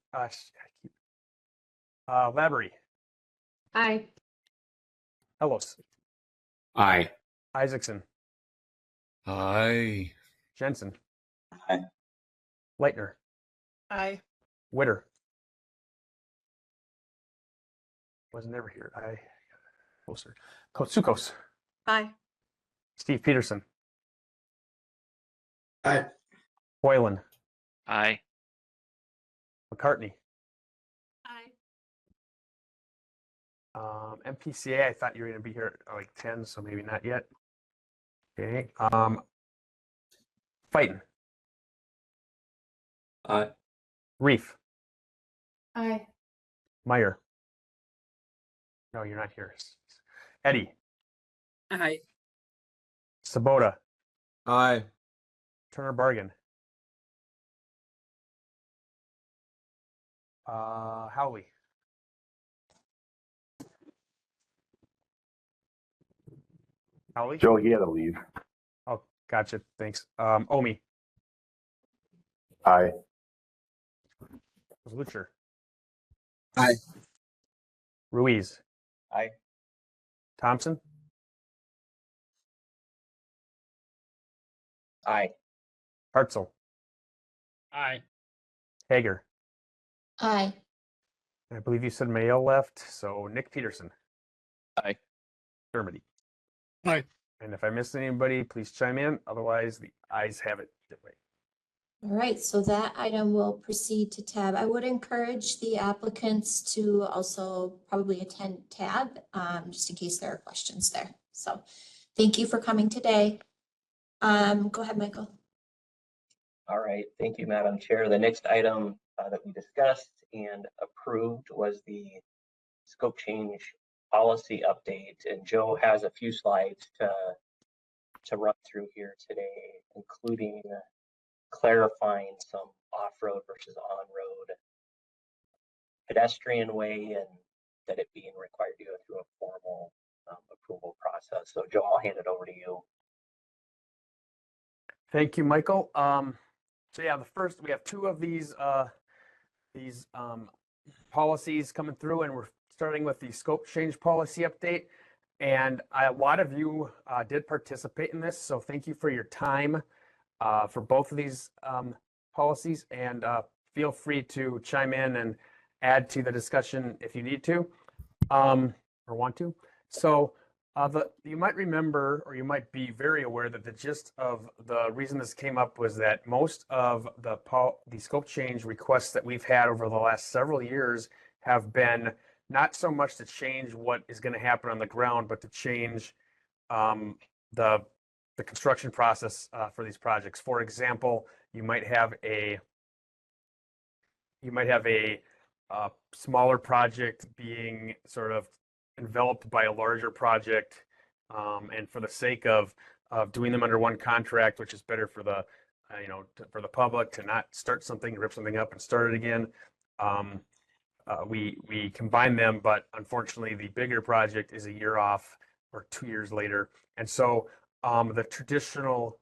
B: Labrie.
J: Aye.
B: Ellos.
M: Aye.
B: Isaacson.
M: Aye.
B: Jensen.
D: Aye.
B: Leitner.
J: Aye.
B: Witter. Was never here. Closer. Kotsukos.
F: Aye.
B: Steve Peterson.
E: Aye.
B: Boylan.
C: Aye.
B: McCartney.
J: Aye.
B: MPCA, I thought you were going to be here at like 10, so maybe not yet. Okay. Fighton.
M: Aye.
B: Reef.
P: Aye.
B: Meyer. No, you're not here. Eddie.
M: Aye.
B: Sabota.
M: Aye.
B: Turner Bargan. Howley. Howley?
Q: Joe, he had to leave.
B: Oh, gotcha. Thanks. Omi.
Q: Aye.
B: Lucher.
M: Aye.
B: Ruiz.
N: Aye.
B: Thompson.
N: Aye.
B: Hartzell.
M: Aye.
B: Hager.
A: Aye.
B: I believe you said Mayo left, so Nick Peterson.
K: Aye.
B: Dermody.
M: Aye.
B: And if I missed anybody, please chime in. Otherwise, the ayes have it that way.
A: All right, so that item will proceed to tab. I would encourage the applicants to also probably attend tab, just in case there are questions there. So thank you for coming today. Go ahead, Michael.
N: All right, thank you, Madam Chair. The next item that we discussed and approved was the scope change policy update. And Joe has a few slides to run through here today, including clarifying some off-road versus on-road pedestrian way, and that it being required to go through a formal approval process. So Joe, I'll hand it over to you.
B: Thank you, Michael. So yeah, we have two of these policies coming through, and we're starting with the scope change policy update. And a lot of you did participate in this, so thank you for your time for both of these policies, and feel free to chime in and add to the discussion if you need to or want to. So you might remember, or you might be very aware, that the gist of the reason this came up was that most of the scope change requests that we've had over the last several years have been not so much to change what is going to happen on the ground, but to change the construction process for these projects. For example, you might have a smaller project being sort of enveloped by a larger project, and for the sake of doing them under one contract, which is better for the for the public to not start something, rip something up and start it again. We combine them, but unfortunately the bigger project is a year off or 2 years later. And so the traditional,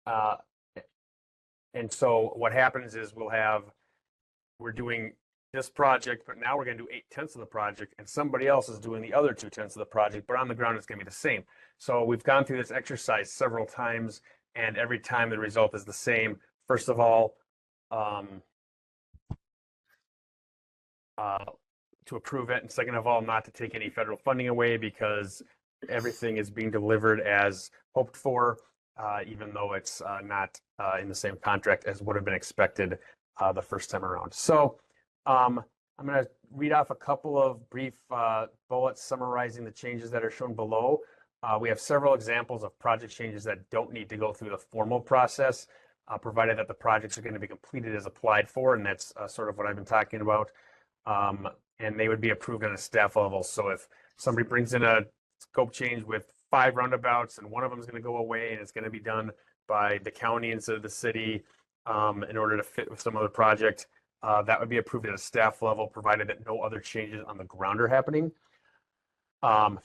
B: and so what happens is we're doing this project, but now we're going to do 8/10 of the project, and somebody else is doing the other 2/10 of the project, but on the ground it's going to be the same. So we've gone through this exercise several times, and every time the result is the same. First of all, to approve it, and second of all, not to take any federal funding away, because everything is being delivered as hoped for, even though it's not in the same contract as would have been expected the first time around. So I'm going to read off a couple of brief bullets summarizing the changes that are shown below. We have several examples of project changes that don't need to go through the formal process, provided that the projects are going to be completed as applied for, and that's sort of what I've been talking about. And they would be approved at a staff level. So if somebody brings in a scope change with 5 roundabouts and one of them is going to go away, and it's going to be done by the county instead of the city in order to fit with some other project, that would be approved at a staff level, provided that no other changes on the ground are happening.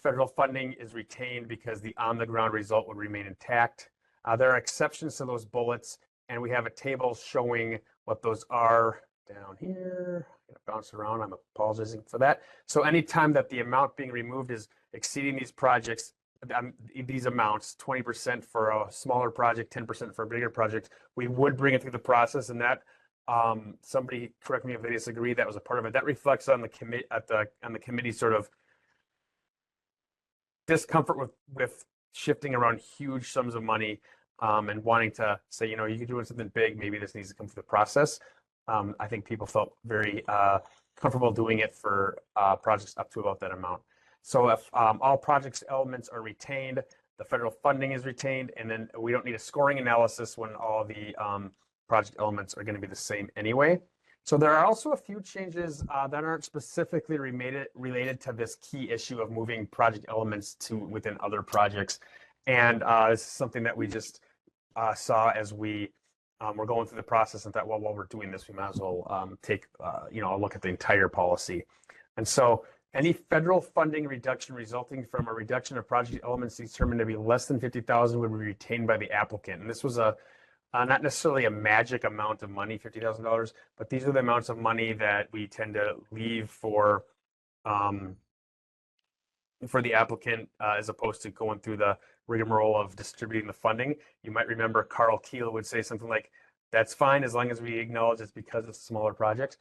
B: Federal funding is retained because the on-the-ground result would remain intact. There are exceptions to those bullets, and we have a table showing what those are down here. I'm gonna bounce around. I'm apologizing for that. So anytime that the amount being removed is exceeding these projects, these amounts, 20% for a smaller project, 10% for a bigger project, we would bring it through the process, and that somebody correct me if they disagree, that was a part of it. That reflects on the committee sort of discomfort with shifting around huge sums of money, and wanting to say, you could do something big, maybe this needs to come through the process. I think people felt very comfortable doing it for projects up to about that amount. So if all projects elements are retained, the federal funding is retained, and then we don't need a scoring analysis when all the project elements are going to be the same anyway. So there are also a few changes that aren't specifically related to this key issue of moving project elements to within other projects. And this is something that we just saw as we were going through the process and thought, well, while we're doing this, we might as well take a look at the entire policy. And so any federal funding reduction resulting from a reduction of project elements determined to be less than 50,000 would be retained by the applicant. And this was not necessarily a magic amount of money, $50,000, but these are the amounts of money that we tend to leave for the applicant as opposed to going through the rigmarole of distributing the funding. You might remember Carl Keel would say something like, that's fine as long as we acknowledge it's because it's a smaller project.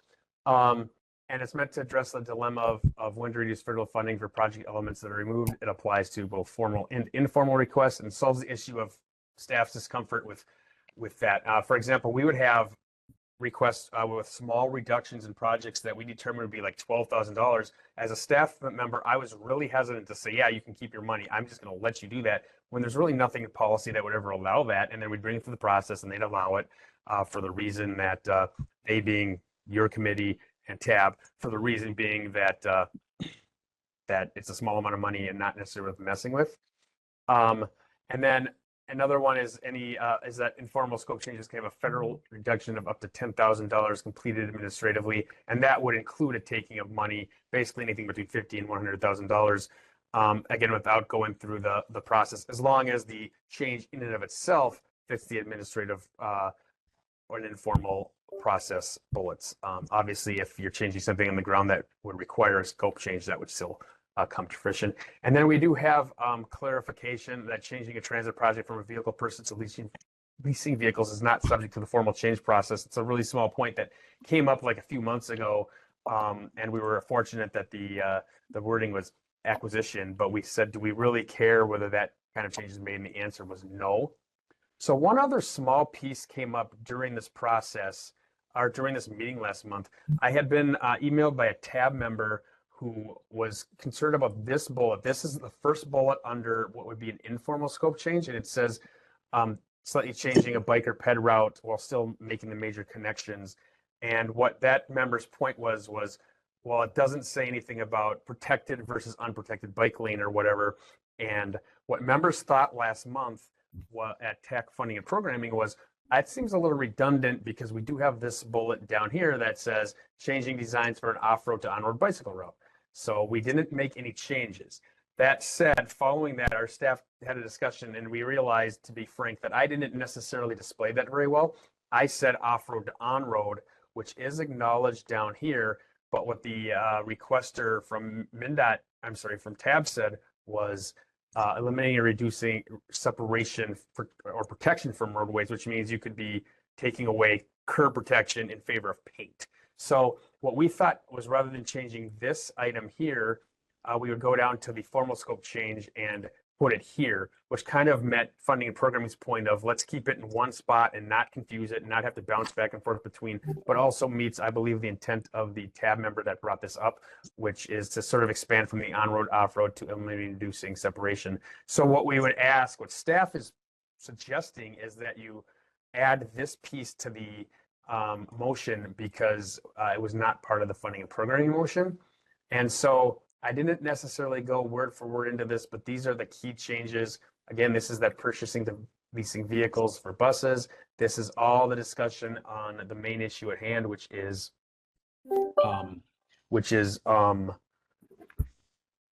B: And it's meant to address the dilemma of when to reduce federal funding for project elements that are removed. It applies to both formal and informal requests and solves the issue of staff's discomfort with that. For example, we would have requests with small reductions in projects that we determined would be like $12,000. As a staff member, I was really hesitant to say, yeah, you can keep your money. I'm just going to let you do that when there's really nothing in policy that would ever allow that. And then we'd bring it through the process and they'd allow it for the reason that they being your committee and TAB, for the reason being that that it's a small amount of money and not necessarily worth messing with. And then another one is is that informal scope changes can have a federal reduction of up to $10,000 completed administratively, and that would include a taking of money, basically anything between $50,000 and $100,000. Again, without going through the process, as long as the change in and of itself fits the administrative or an informal process bullets. Obviously, if you're changing something on the ground that would require a scope change, that would still come to fruition. And then we do have clarification that changing a transit project from a vehicle person to leasing vehicles is not subject to the formal change process. It's a really small point that came up like a few months ago, and we were fortunate that the wording was acquisition, but we said, do we really care whether that kind of change is made? And the answer was no. So one other small piece came up during this process, or during this meeting last month. I had been emailed by a TAB member who was concerned about this bullet. This is the first bullet under what would be an informal scope change, and it says slightly changing a bike or ped route while still making the major connections. And what that member's point was, well, it doesn't say anything about protected versus unprotected bike lane or whatever. And what members thought last month at TAC funding and programming was, it seems a little redundant because we do have this bullet down here that says changing designs for an off-road to on-road bicycle route. So we didn't make any changes. That said, following that, our staff had a discussion and we realized, to be frank, that I didn't necessarily display that very well. I said off-road to on-road, which is acknowledged down here, but what the requester from from TAB said was eliminating or reducing separation or protection from roadways, which means you could be taking away curb protection in favor of paint. So what we thought was, rather than changing this item here, we would go down to the formal scope change and put it here, which kind of met funding and programming's point of let's keep it in one spot and not confuse it and not have to bounce back and forth between, but also meets, I believe, the intent of the TAB member that brought this up, which is to sort of expand from the on-road, off-road to eliminating, reducing separation. So what we would ask, what staff is suggesting, is that you add this piece to the motion because it was not part of the funding and programming motion. And so I didn't necessarily go word for word into this, but these are the key changes. Again, this is that purchasing to leasing vehicles for buses. This is all the discussion on the main issue at hand, which is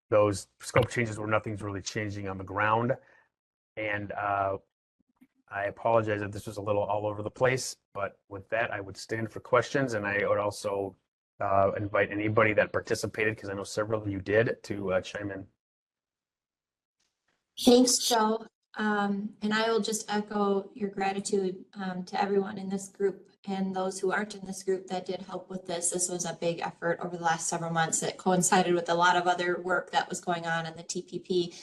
B: those scope changes where nothing's really changing on the ground. And I apologize if this was a little all over the place, but with that, I would stand for questions, and I would also invite anybody that participated, because I know several of you did, to chime in.
A: Thanks, Joe. And I will just echo your gratitude to everyone in this group and those who aren't in this group that did help with this. This was a big effort over the last several months that coincided with a lot of other work that was going on in the TPP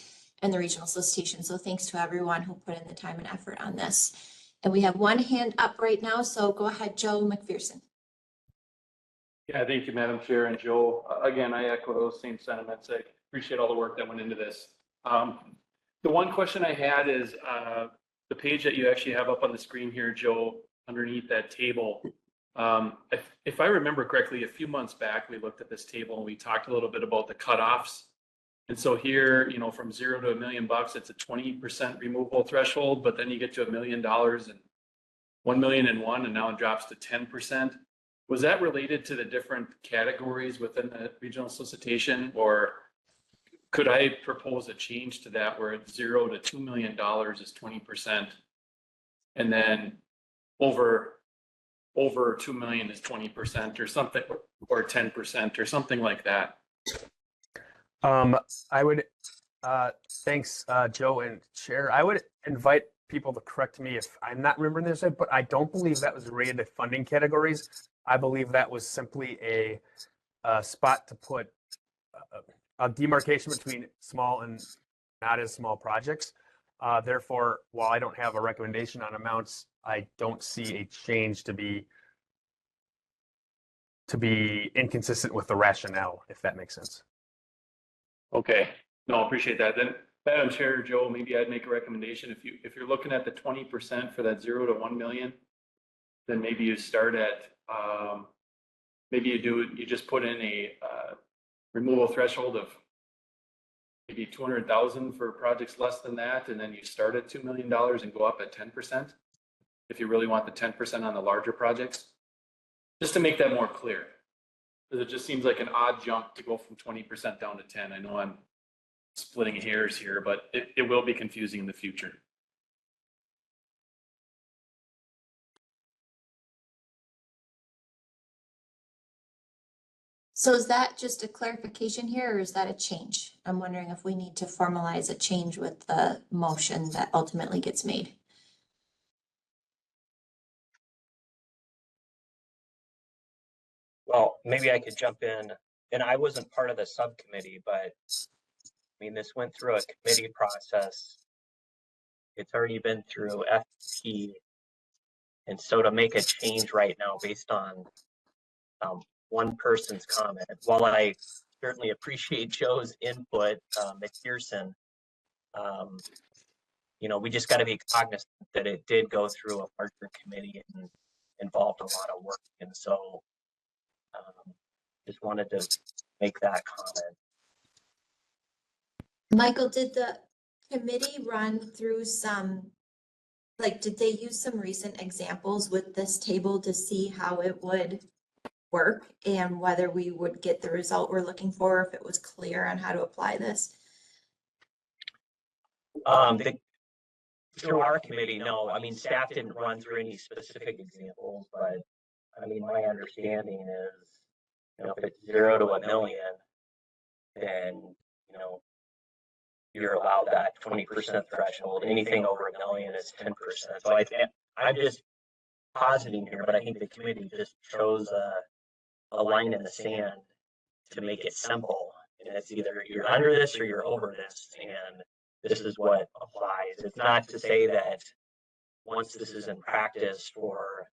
A: and the regional solicitation. So thanks to everyone who put in the time and effort on this. And we have one hand up right now, so go ahead, Joe McPherson.
I: Yeah, thank you, Madam Chair and Joe. Again, I echo those same sentiments. I appreciate all the work that went into this. The one question I had is the page that you actually have up on the screen here, Joe, underneath that table. If I remember correctly, a few months back, we looked at this table and we talked a little bit about the cutoffs. And so here, you know, from $0 to $1 million, it's a 20% removal threshold, but then you get to $1 million and 1,000,001, and now it drops to 10%. Was that related to the different categories within the regional solicitation, or could I propose a change to that where it's $0 to $2 million is 20%, and then over 2 million is 20% or something, or 10% or something like that?
B: I would, thanks, Joe and Chair. I would invite people to correct me if I'm not remembering this, but I don't believe that was related to funding categories. I believe that was simply a spot to put a demarcation between small and not as small projects. Therefore, while I don't have a recommendation on amounts, I don't see a change to be inconsistent with the rationale, if that makes sense.
I: Okay, no, appreciate that. Then, Madam Chair, Joe, maybe I'd make a recommendation. If you're looking at the 20% for that 0 to 1 million, then maybe you start at maybe you just put in a removal threshold of maybe 200,000 for projects less than that, and then you start at $2 million and go up at 10%. If you really want the 10% on the larger projects, just to make that more clear. Because it just seems like an odd jump to go from 20% down to 10. I know I'm splitting hairs here, but it will be confusing in the future.
A: So is that just a clarification here, or is that a change? I'm wondering if we need to formalize a change with the motion that ultimately gets made.
N: Well, maybe I could jump in, and I wasn't part of the subcommittee, but I mean, this went through a committee process. It's already been through FP. And so to make a change right now based on one person's comment, while I certainly appreciate Joe's input, McPherson, you know, we just got to be cognizant that it did go through a larger committee and involved a lot of work. And so just wanted to make that comment.
A: Michael, did the committee run through some, like, did they use some recent examples with this table to see how it would work and whether we would get the result we're looking for, if it was clear on how to apply this?
N: Through our committee, no. I mean, staff didn't run through any specific examples, but I mean, my understanding is, you know, if it's 0 to 1 million, then, you know, you're allowed that 20% threshold. Anything over 1 million is 10%. So I'm just positing here, but I think the committee just chose a line in the sand to make it simple. And it's either you're under this or you're over this, and this is what applies. It's not to say that once this is in practice for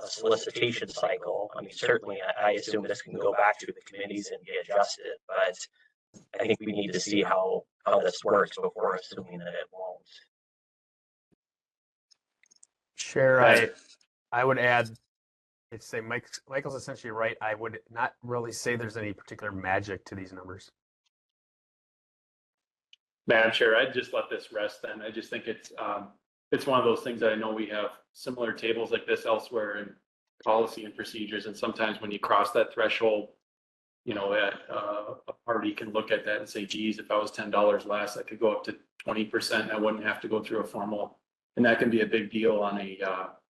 N: a solicitation cycle, I mean, certainly I assume this can go back to the committees and be adjusted, but I think we need to see how this works before assuming that it won't.
B: Chair, I would add, I'd say Michael's essentially right. I would not really say there's any particular magic to these numbers.
I: Madam Chair, I'd just let this rest then. I just think it's one of those things that I know we have similar tables like this elsewhere in policy and procedures. And sometimes when you cross that threshold, you know, a party can look at that and say, geez, if I was $10 less, I could go up to 20%. I wouldn't have to go through a formal, and that can be a big deal on a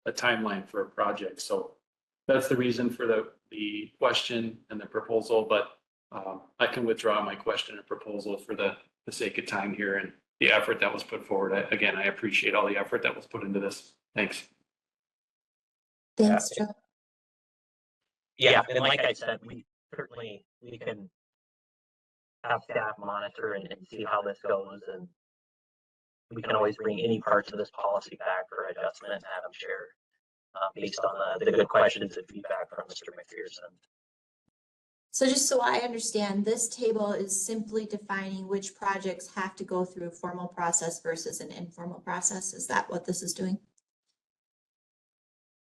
I: timeline for a project. So that's the reason for the question and the proposal, but I can withdraw my question and proposal for the sake of time here and the effort that was put forward. Again, I appreciate all the effort that was put into this. Thanks.
A: Thanks, Joe.
N: Yeah, and like I said, we can have staff monitor and see how this goes, and we can always bring any parts of this policy back for adjustment, Madam Chair, based on the good questions and feedback from Mr. McPherson.
A: So just so I understand, this table is simply defining which projects have to go through a formal process versus an informal process. Is that what this is doing?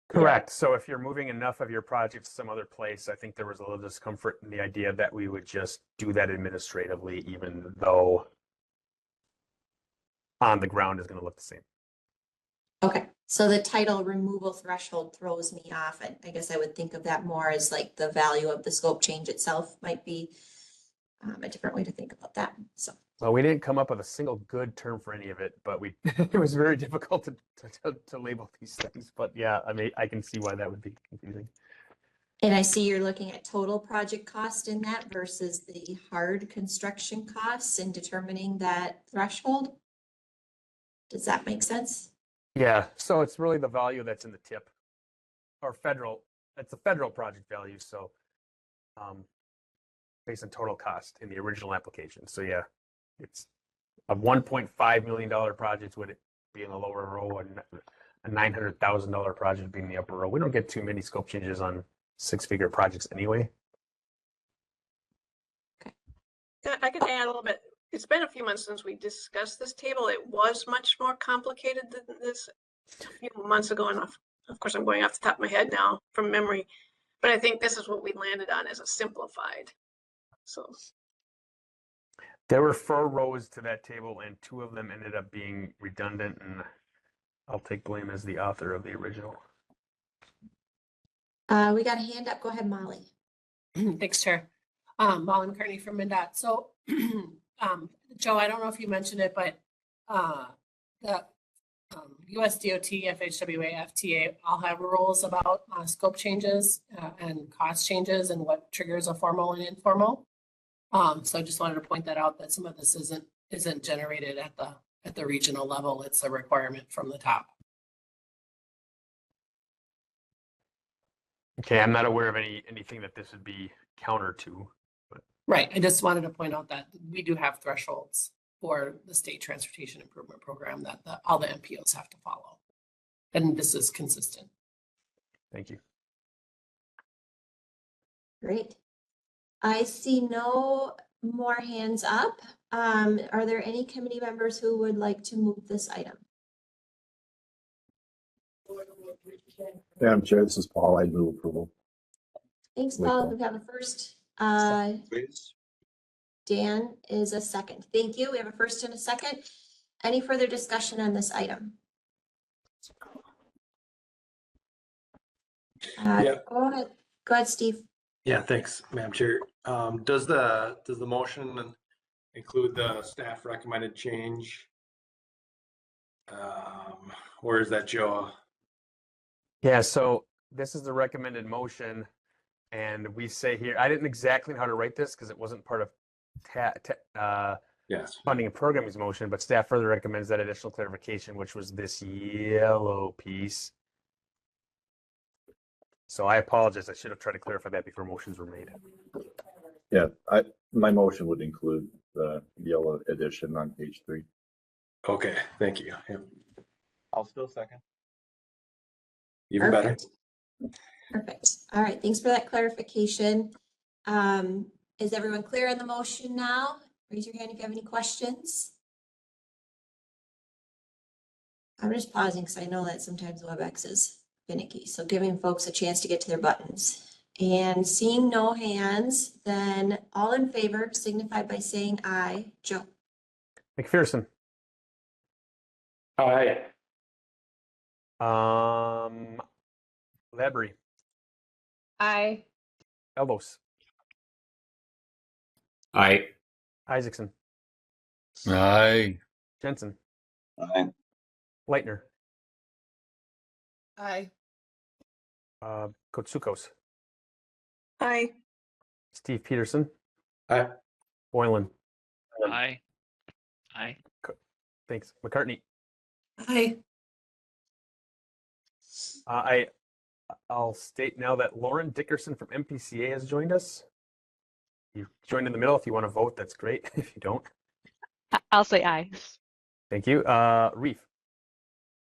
B: Correct. So if you're moving enough of your project to some other place, I think there was a little discomfort in the idea that we would just do that administratively, even though on the ground is going to look the same.
A: Okay, so the title removal threshold throws me off. I guess I would think of that more as like the value of the scope change itself might be a different way to think about that. So.
B: Well, we didn't come up with a single good term for any of it, but we it was very difficult to label these things. But yeah, I mean, I can see why that would be confusing.
A: And I see you're looking at total project cost in that versus the hard construction costs and determining that threshold. Does that make sense?
B: Yeah, so it's really the value that's in the tip or federal. It's a federal project value. So based on total cost in the original application. So yeah, it's a $1.5 million project would be in the lower row and a $900,000 project being in the upper row. We don't get too many scope changes on six-figure projects anyway.
F: I can add a little bit. It's been a few months since we discussed this table. It was much more complicated than this a few months ago. And of course, I'm going off the top of my head now from memory, but I think this is what we landed on as a simplified. So
B: there were 4 rows to that table and 2 of them ended up being redundant, and I'll take blame as the author of the original.
A: We got a hand up. Go ahead, Molly.
Q: Thanks, Chair. Molly McCartney from MnDOT. So, Joe, I don't know if you mentioned it, but the US DOT, FHWA, FTA all have rules about scope changes and cost changes and what triggers a formal and informal. So I just wanted to point that out, that some of this isn't generated at the regional level. It's a requirement from the top.
B: Okay, I'm not aware of anything that this would be counter to. But.
Q: Right. I just wanted to point out that we do have thresholds for the State Transportation Improvement Program that all the MPOs have to follow. And this is consistent.
B: Thank you.
A: Great. I see no more hands up. Are there any committee members who would like to move this item?
R: Madam Chair, this is Paul. I move approval.
A: Thanks, Paul. We have a first.
D: Please.
A: Dan is a second. Thank you. We have a first and a second. Any further discussion on this item?
E: Yeah.
A: Go ahead, Steve.
E: Yeah, thanks, Madam Chair. Does the motion include the staff recommended change? Or is that Joe?
B: Yeah, so this is the recommended motion, and we say here, I didn't exactly know how to write this because it wasn't part of
E: yes.
B: Funding and Programming's motion, but staff further recommends that additional clarification, which was this yellow piece. So I apologize. I should have tried to clarify that before motions were made.
R: Yeah, my motion would include the yellow addition on page 3.
E: Okay, thank you. Yeah.
N: I'll still second.
E: Even
A: Perfect.
E: better.
A: Perfect. All right. Thanks for that clarification. Is everyone clear on the motion now? Raise your hand if you have any questions. I'm just pausing because I know that sometimes WebEx is finicky. So giving folks a chance to get to their buttons. And seeing no hands, then all in favor signify by saying aye. Joe.
B: McPherson.
I: Aye.
B: Labrie.
J: Aye.
B: Elbows.
M: Aye.
B: Isaacson.
M: Aye.
B: Jensen.
D: Aye.
B: Leitner.
J: Aye.
B: Kotsukos.
F: Aye.
B: Steve Peterson.
E: Aye.
B: Boylan.
C: Aye. Aye.
B: Thanks. McCartney.
Q: Aye.
B: I'll state now that Lauren Dickerson from MPCA has joined us. You joined in the middle. If you want to vote, that's great. If you don't,
S: I'll say aye.
B: thank you. Reef.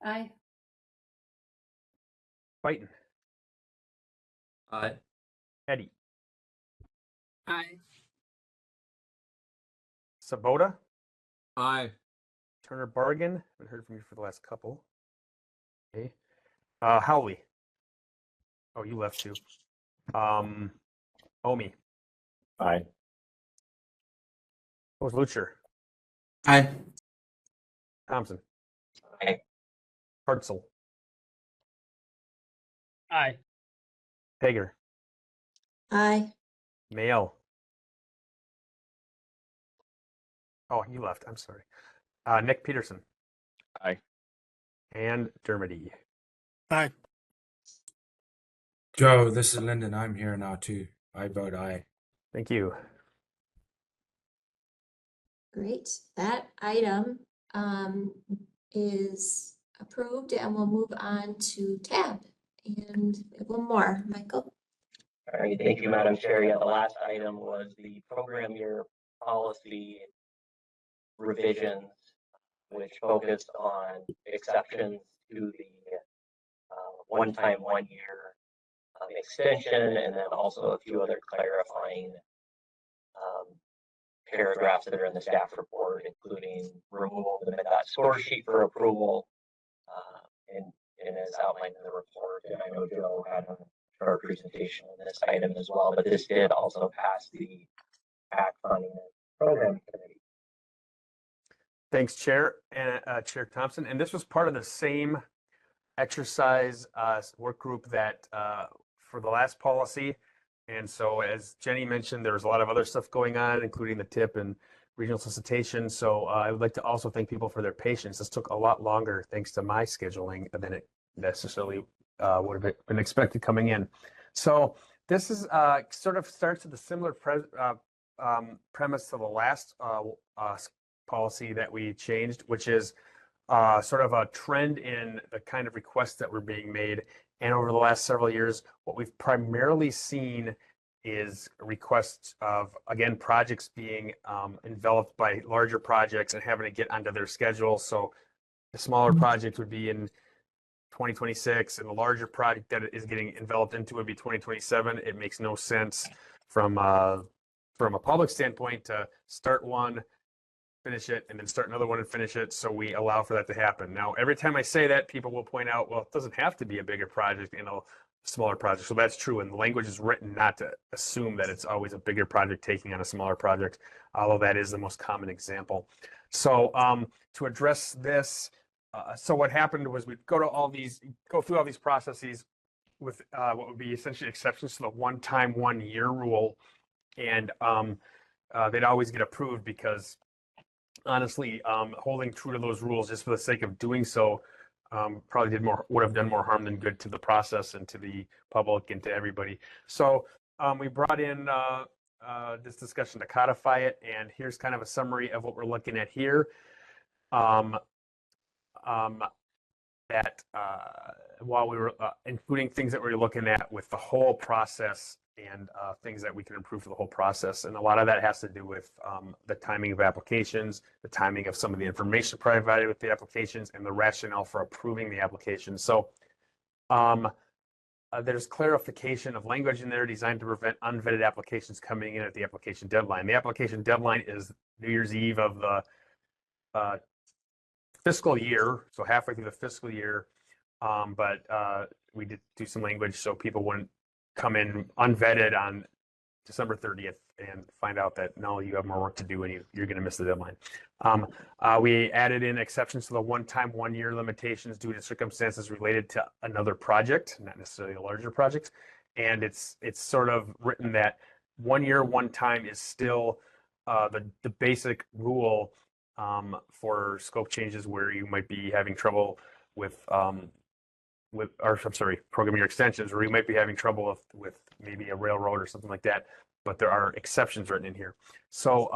P: Aye.
B: Fighton.
M: Aye.
B: Eddie.
Q: Aye.
B: Sabota.
M: Aye.
B: Turner Bargan. Haven't heard from you for the last couple. Okay. Howley. Oh, you left too. Omi.
R: Aye.
B: What was Lucher?
M: Aye.
B: Thompson.
N: Aye.
B: Hartzell.
M: Aye.
B: Hager.
A: Aye.
B: Mayo. Oh, you left. I'm sorry. Nick Peterson.
K: Aye.
B: And Dermody.
M: Aye.
T: Joe, this is Lyndon. I'm here now too. I vote aye.
B: Thank you.
A: Great. That item is approved, and we'll move on to tab. And we have one more, Michael.
N: All right, thank you, Madam Chair. Yeah, the last item was the program year policy revisions, which focused on exceptions to the one-time, one-year extension, and then also a few other clarifying paragraphs that are in the staff report, including removal of the MnDOT score sheet for approval, and as outlined in the report. And I know Joe had a short presentation on this item as well, but this did also pass the PAC funding and program committee.
B: Thanks, Chair and Chair Thompson. And this was part of the same exercise work group that for the last policy. And so as Jenny mentioned, there was a lot of other stuff going on, including the TIP and regional solicitation. So I would like to also thank people for their patience. This took a lot longer thanks to my scheduling than it necessarily would have been expected coming in. So this is sort of starts with a similar premise to the last policy that we changed, which is sort of a trend in the kind of requests that were being made. And over the last several years, what we've primarily seen is requests of, again, projects being enveloped by larger projects and having to get onto their schedule. So the smaller project would be in 2026, and the larger project that is getting enveloped into would be 2027. It makes no sense from a public standpoint to start one, finish it, and then start another one and finish it. So we allow for that to happen. Now, every time I say that, people will point out, well, it doesn't have to be a bigger project and a smaller project. So that's true. And the language is written not to assume that it's always a bigger project taking on a smaller project, although that is the most common example. So to address this, so what happened was we'd go through all these processes with what would be essentially exceptions to the one-time, one-year rule. And they'd always get approved because honestly, holding true to those rules just for the sake of doing so probably would have done more harm than good to the process and to the public and to everybody. So we brought in this discussion to codify it, and here's kind of a summary of what we're looking at here. That while we were including things that we were looking at with the whole process and things that we can improve for the whole process. And a lot of that has to do with the timing of applications, the timing of some of the information provided with the applications, and the rationale for approving the application. So there's clarification of language in there designed to prevent unvetted applications coming in at the application deadline. The application deadline is New Year's Eve of the fiscal year, so halfway through the fiscal year. But we did do some language so people wouldn't come in unvetted on December 30th and find out that no, you have more work to do and you're going to miss the deadline. We added in exceptions to the one-time, one-year limitations due to circumstances related to another project, not necessarily a larger project. And it's sort of written that 1 year, one time is still the basic rule for scope changes where you might be having trouble with program year extensions, or you might be having trouble with maybe a railroad or something like that, but there are exceptions written in here. So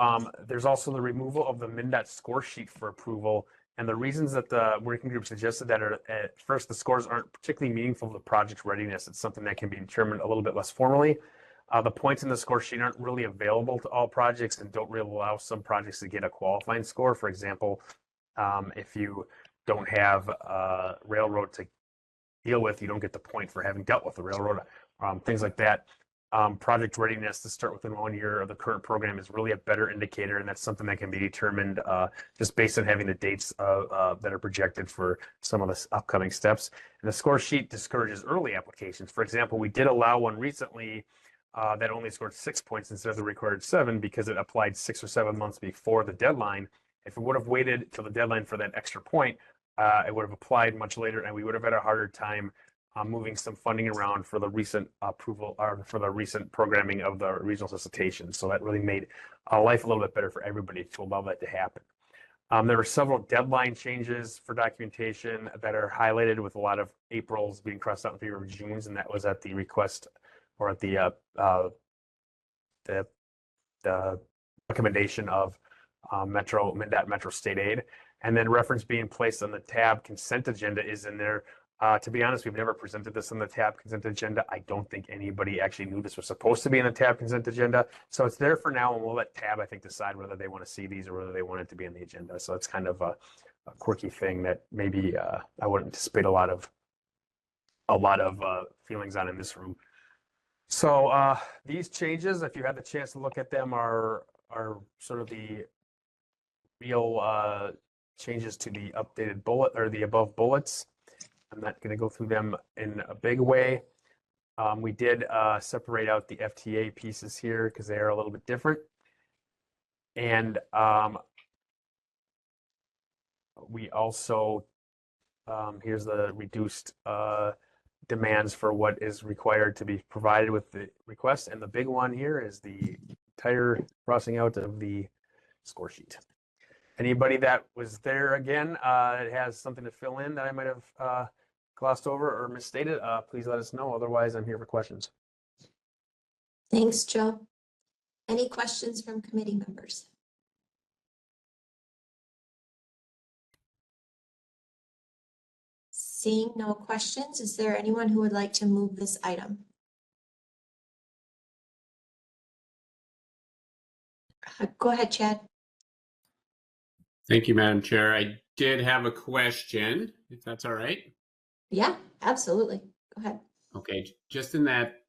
B: there's also the removal of the MnDOT score sheet for approval. And the reasons that the working group suggested that are, at first, the scores aren't particularly meaningful to the project readiness. It's something that can be determined a little bit less formally. The points in the score sheet aren't really available to all projects and don't really allow some projects to get a qualifying score. For example, if you don't have a railroad to deal with, you don't get the point for having dealt with the railroad, things like that. project readiness to start within 1 year of the current program is really a better indicator, and that's something that can be determined just based on having the dates that are projected for some of the upcoming steps. And the score sheet discourages early applications. For example, we did allow one recently that only scored 6 points instead of the required 7 because it applied 6 or 7 months before the deadline. If it would have waited till the deadline for that extra point, it would have applied much later, and we would have had a harder time moving some funding around for the recent approval or for the recent programming of the regional solicitation. So that really made life a little bit better for everybody to allow that to happen. There were several deadline changes for documentation that are highlighted with a lot of Aprils being crossed out in favor of Junes, and that was at the request or at the recommendation of MinDOT Metro State Aid. And then reference being placed on the tab consent agenda is in there. To be honest, we've never presented this on the tab consent agenda. I don't think anybody actually knew this was supposed to be in the tab consent agenda. So it's there for now, and we'll let tab, I think, decide whether they want to see these or whether they want it to be on the agenda. So it's kind of a quirky thing that maybe I wouldn't anticipate a lot of feelings on in this room. So these changes, if you had the chance to look at them, are sort of the real changes to the updated bullet or the above bullets. I'm not going to go through them in a big way. We did separate out the FTA pieces here because they are a little bit different. And we also, here's the reduced demands for what is required to be provided with the request. And the big one here is the entire crossing out of the score sheet. Anybody that was there again has something to fill in that I might have glossed over or misstated, please let us know. Otherwise, I'm here for questions.
A: Thanks, Joe. Any questions from committee members? Seeing no questions, is there anyone who would like to move this item? Go ahead, Chad.
U: Thank you, Madam Chair. I did have a question, if that's all right.
A: Yeah, absolutely. Go ahead.
U: Okay, just in that,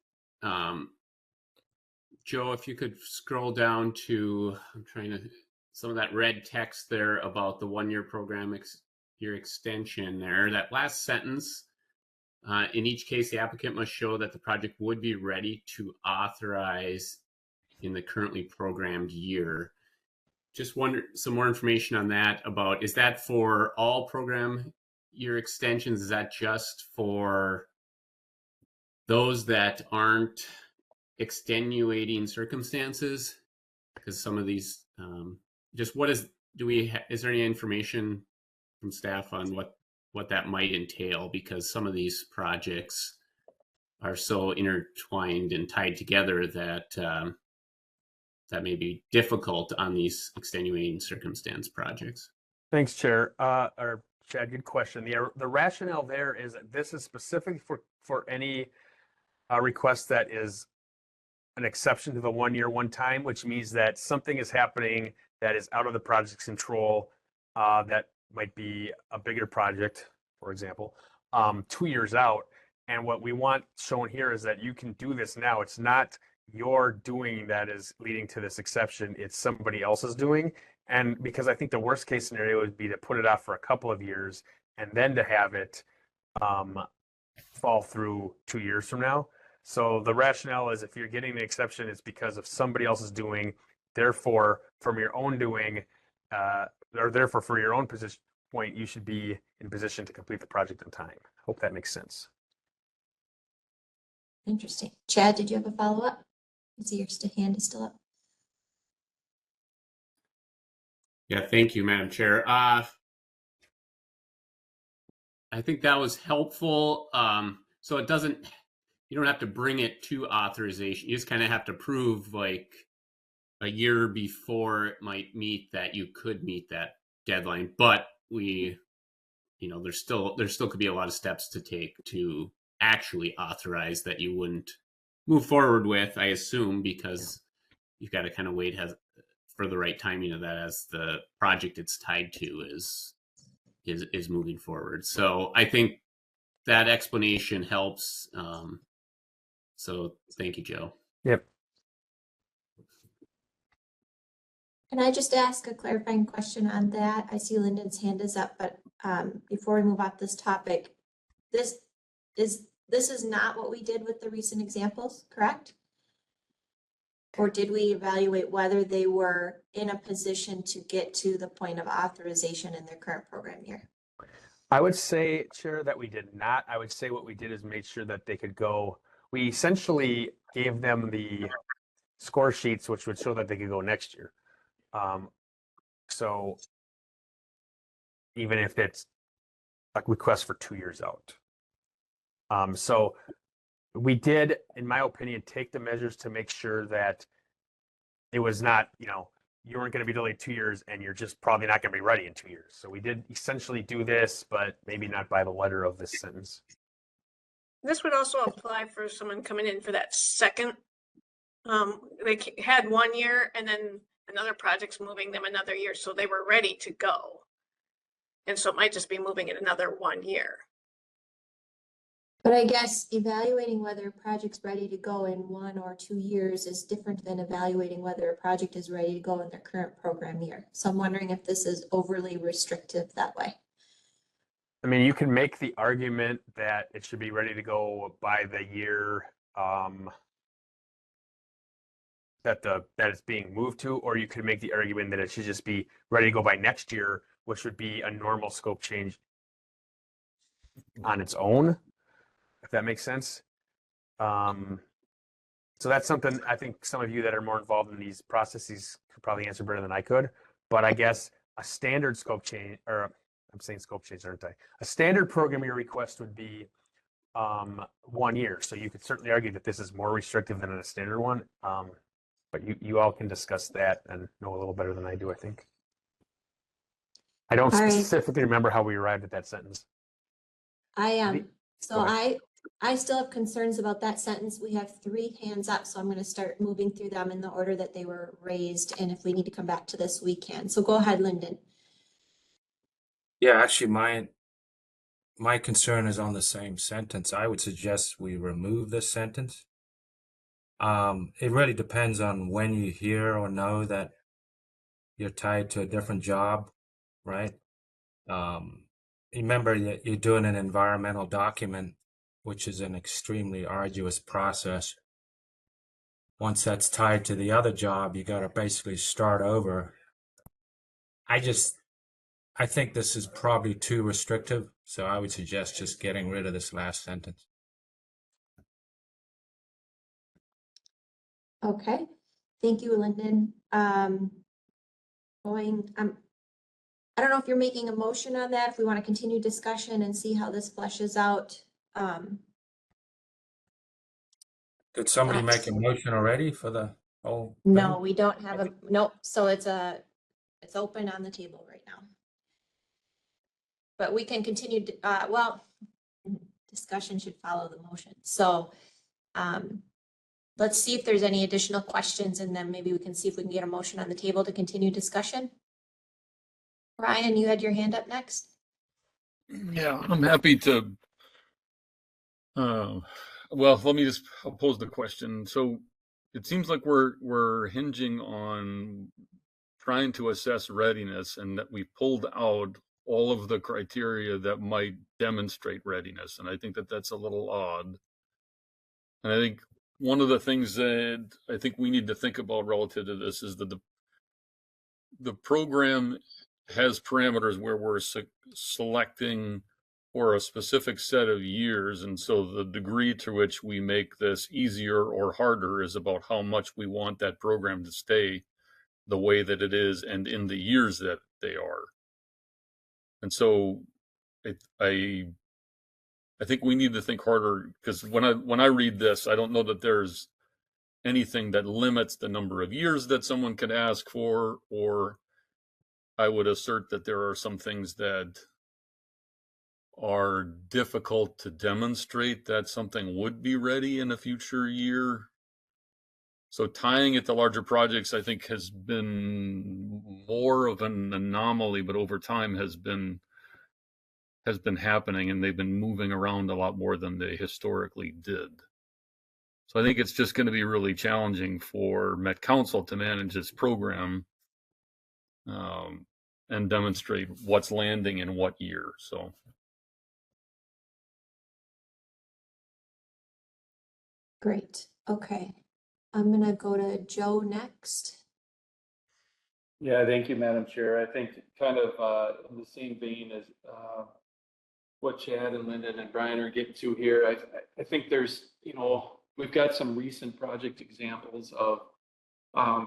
U: Joe, if you could scroll down to, I'm trying to, some of that red text there about the 1 year program, your extension there, that last sentence, in each case, the applicant must show that the project would be ready to authorize in the currently programmed year. Just wonder some more information on that about, is that for all program year extensions? Is that just for those that aren't extenuating circumstances? Because some of these, just what is, is there any information from staff on what that might entail? Because some of these projects are so intertwined and tied together that that may be difficult on these extenuating circumstance projects.
B: Thanks, Chair. Or Chad, good question. The rationale there is that this is specific for any request that is an exception to the 1 year, one time, which means that something is happening that is out of the project's control, that might be a bigger project, for example, 2 years out. And what we want shown here is that you can do this now. It's not your doing that is leading to this exception, it's somebody else's doing. And because I think the worst case scenario would be to put it off for a couple of years and then to have it fall through 2 years from now. So the rationale is if you're getting the exception, it's because of somebody else's doing. Therefore, from your own doing, or therefore for your own position point, you should be in position to complete the project on time. Hope that makes sense.
A: Interesting. Chad, did you have a follow-up? I see your hand is still up.
U: Yeah, thank you, Madam Chair. I think that was helpful. So it doesn't, you don't have to bring it to authorization. You just kind of have to prove like a year before it might meet that you could meet that deadline. But we, you know, there still could be a lot of steps to take to actually authorize that you wouldn't move forward with, I assume, because you've got to kind of wait for the right timing of that as the project it's tied to is moving forward. So I think that explanation helps. So thank you, Joe.
B: Yep.
A: Can I just ask a clarifying question on that? I see Lyndon's hand is up, but before we move off this topic, this is not what we did with the recent examples, correct? Or did we evaluate whether they were in a position to get to the point of authorization in their current program year?
B: I would say, Chair, that we did not. I would say what we did is made sure that they could go. We essentially gave them the score sheets, which would show that they could go next year. So even if it's a request for 2 years out. So we did, in my opinion, take the measures to make sure that it was not, you weren't going to be delayed 2 years and you're just probably not going to be ready in 2 years. So we did essentially do this, but maybe not by the letter of this sentence.
F: This would also apply for someone coming in for that second. They had 1 year and then another project's moving them another year. So they were ready to go. And so it might just be moving it another 1 year.
A: But I guess evaluating whether a project's ready to go in 1 or 2 years is different than evaluating whether a project is ready to go in their current program year. So I'm wondering if this is overly restrictive that way.
B: I mean, you can make the argument that it should be ready to go by the year that it's being moved to, or you could make the argument that it should just be ready to go by next year, which would be a normal scope change on its own, if that makes sense. So that's something I think some of you that are more involved in these processes could probably answer better than I could. But I guess a standard scope change, or I'm saying scope change, aren't I? A standard program year request would be 1 year. So you could certainly argue that this is more restrictive than a standard one. But you all can discuss that and know a little better than I do, I think. I don't specifically remember how we arrived at that sentence.
A: I am. So
B: Go
A: I still have concerns about that sentence. We have 3 hands up, so I'm going to start moving through them in the order that they were raised. And if we need to come back to this, we can. So go ahead, Lyndon.
T: Yeah, actually, my concern is on the same sentence. I would suggest we remove this sentence. It really depends on when you hear or know that you're tied to a different job, right? Remember that you're doing an environmental document, which is an extremely arduous process. Once that's tied to the other job, you got to basically start over. I think this is probably too restrictive, so I would suggest just getting rid of this last sentence.
A: Okay. Thank you, Lyndon. I don't know if you're making a motion on that, if we want to continue discussion and see how this fleshes out.
T: Did somebody make a motion already for the whole thing?
A: No, we don't have a, nope. So it's open on the table right now. But we can continue, discussion should follow the motion. So let's see if there's any additional questions, and then maybe we can see if we can get a motion on the table to continue discussion. Ryan, you had your hand up next.
G: Yeah, I'm happy to. Well, let me just pose the question. So it seems like we're hinging on trying to assess readiness, and that we pulled out all of the criteria that might demonstrate readiness. And I think that that's a little odd. And I think one of the things that I think we need to think about relative to this is that the program has parameters where we're selecting for a specific set of years. And so the degree to which we make this easier or harder is about how much we want that program to stay the way that it is and in the years that they are. And so I think we need to think harder, because when I read this, I don't know that there's anything that limits the number of years that someone can ask for, or I would assert that there are some things that are difficult to demonstrate that something would be ready in a future year. So tying it to larger projects, I think, has been more of an anomaly, but over time has been happening, and they've been moving around a lot more than they historically did. So I think it's just going to be really challenging for Met Council to manage this program and demonstrate what's landing in what year. So.
A: Great. Okay. I'm gonna go to Joe next.
I: Yeah, thank you, Madam Chair. I think kind of in the same vein as what Chad and Lyndon and Brian are getting to here, I think there's, we've got some recent project examples of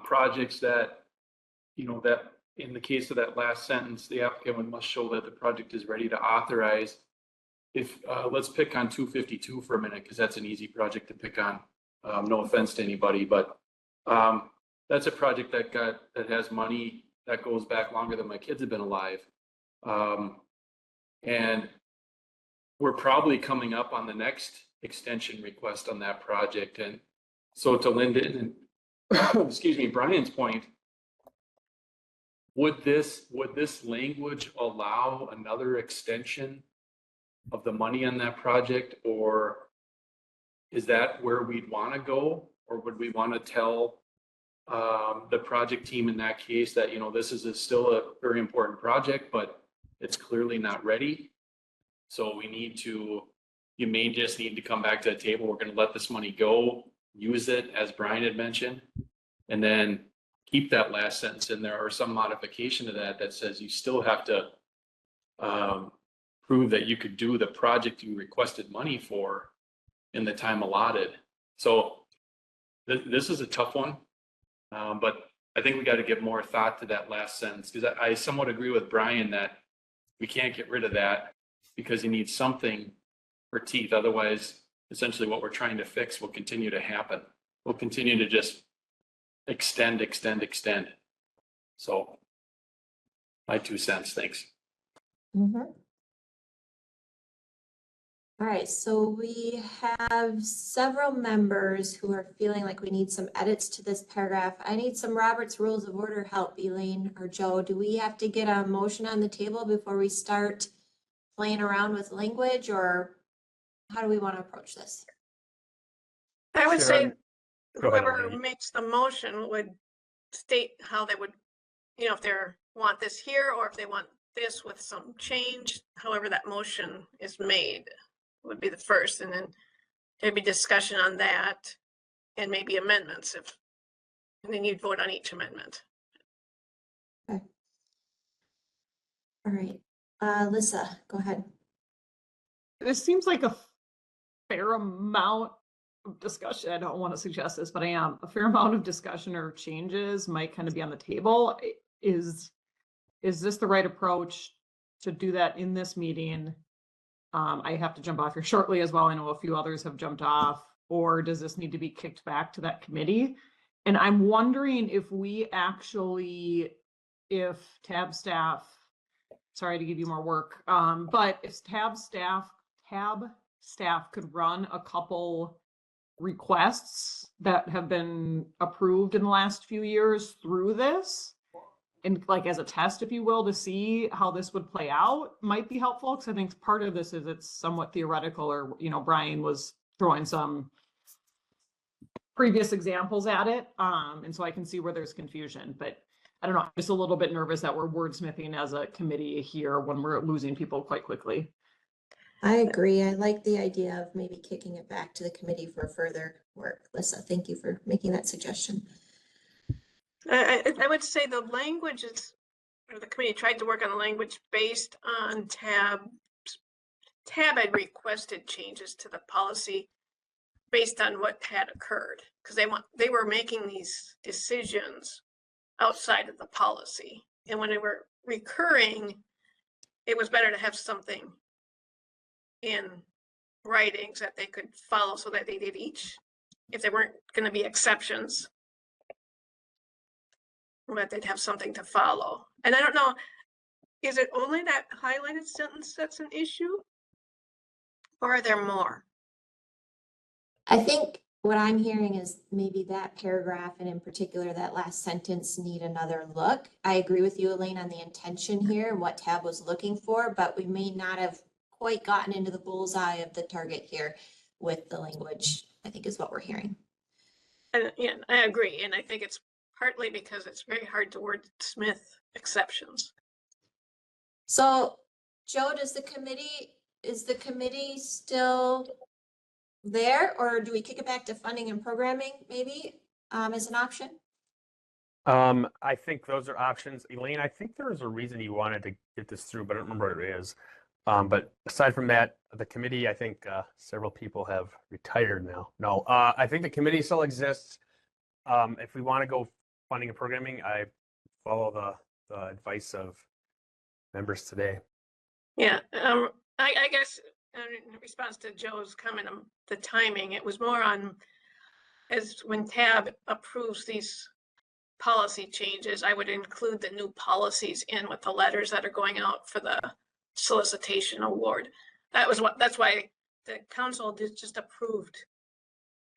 I: projects that, that in the case of that last sentence, the applicant must show that the project is ready to authorize. If let's pick on 252 for a minute, because that's an easy project to pick on. No offense to anybody, but that's a project that has money that goes back longer than my kids have been alive. And we're probably coming up on the next extension request on that project. And so to Lyndon and excuse me, Brian's point, would this language allow another extension of the money on that project, or is that where we'd want to go? Or would we want to tell the project team in that case that, this is still a very important project, but it's clearly not ready. So you may just need to come back to the table. We're going to let this money go, use it as Brian had mentioned, and then keep that last sentence in there or some modification to that says you still have to prove that you could do the project you requested money for in the time allotted. So this is a tough one, but I think we got to give more thought to that last sentence, because I somewhat agree with Brian that we can't get rid of that because you need something for teeth. Otherwise, essentially what we're trying to fix will continue to happen. We'll continue to just extend. So my 2 cents, thanks.
A: All right, so we have several members who are feeling like we need some edits to this paragraph. I need some Robert's Rules of Order help, Elaine or Joe. Do we have to get a motion on the table before we start playing around with language, or how do we want to approach this?
F: I would say
B: Go ahead,
F: whoever
B: Elaine.
F: makes the motion would state how they would, if they want this here or if they want this with some change, however that motion is made would be the first, and then there'd be discussion on that and maybe amendments and then you'd vote on each amendment.
A: Okay. All right, Alyssa, go ahead.
H: This seems like a fair amount of discussion. I don't want to suggest this, but a fair amount of discussion or changes might kind of be on the table. Is this the right approach to do that in this meeting? I have to jump off here shortly as well. I know a few others have jumped off. Or does this need to be kicked back to that committee? And I'm wondering if TAB staff, sorry to give you more work, but if TAB staff could run a couple requests that have been approved in the last few years through this, and like as a test, if you will, to see how this would play out, might be helpful, because I think part of this is it's somewhat theoretical, or Brian was throwing some previous examples at it, and so I can see where there's confusion, but I don't know, I'm just a little bit nervous that we're wordsmithing as a committee here when we're losing people quite quickly.
A: I agree. I like the idea of maybe kicking it back to the committee for further work. Alyssa, thank you for making that suggestion.
F: I would say the language is, or the committee tried to work on the language based on TAB had requested changes to the policy based on what had occurred, because they were making these decisions outside of the policy, and when they were recurring, it was better to have something in writings that they could follow, so that they did each, if there weren't going to be exceptions, that they'd have something to follow. And I don't know, is it only that highlighted sentence that's an issue, or are there more?
A: I think what I'm hearing is maybe that paragraph, and in particular that last sentence, need another look. I agree with you, Elaine, on the intention here and what TAB was looking for, but we may not have quite gotten into the bullseye of the target here with the language I think is what we're hearing.
F: And yeah, I agree. And I think it's partly because it's very hard to wordsmith exceptions.
A: So Joe, is the committee still there, or do we kick it back to funding and programming maybe as an option?
B: I think those are options. Elaine, I think there was a reason you wanted to get this through, but I don't remember what it is. But aside from that, the committee, I think several people have retired now. No, I think the committee still exists. If we want to go funding and programming, I follow the advice of members today.
F: Yeah, I guess in response to Joe's comment on the timing, it was more on as when TAB approves these policy changes, I would include the new policies in with the letters that are going out for the solicitation award. That's why the council just approved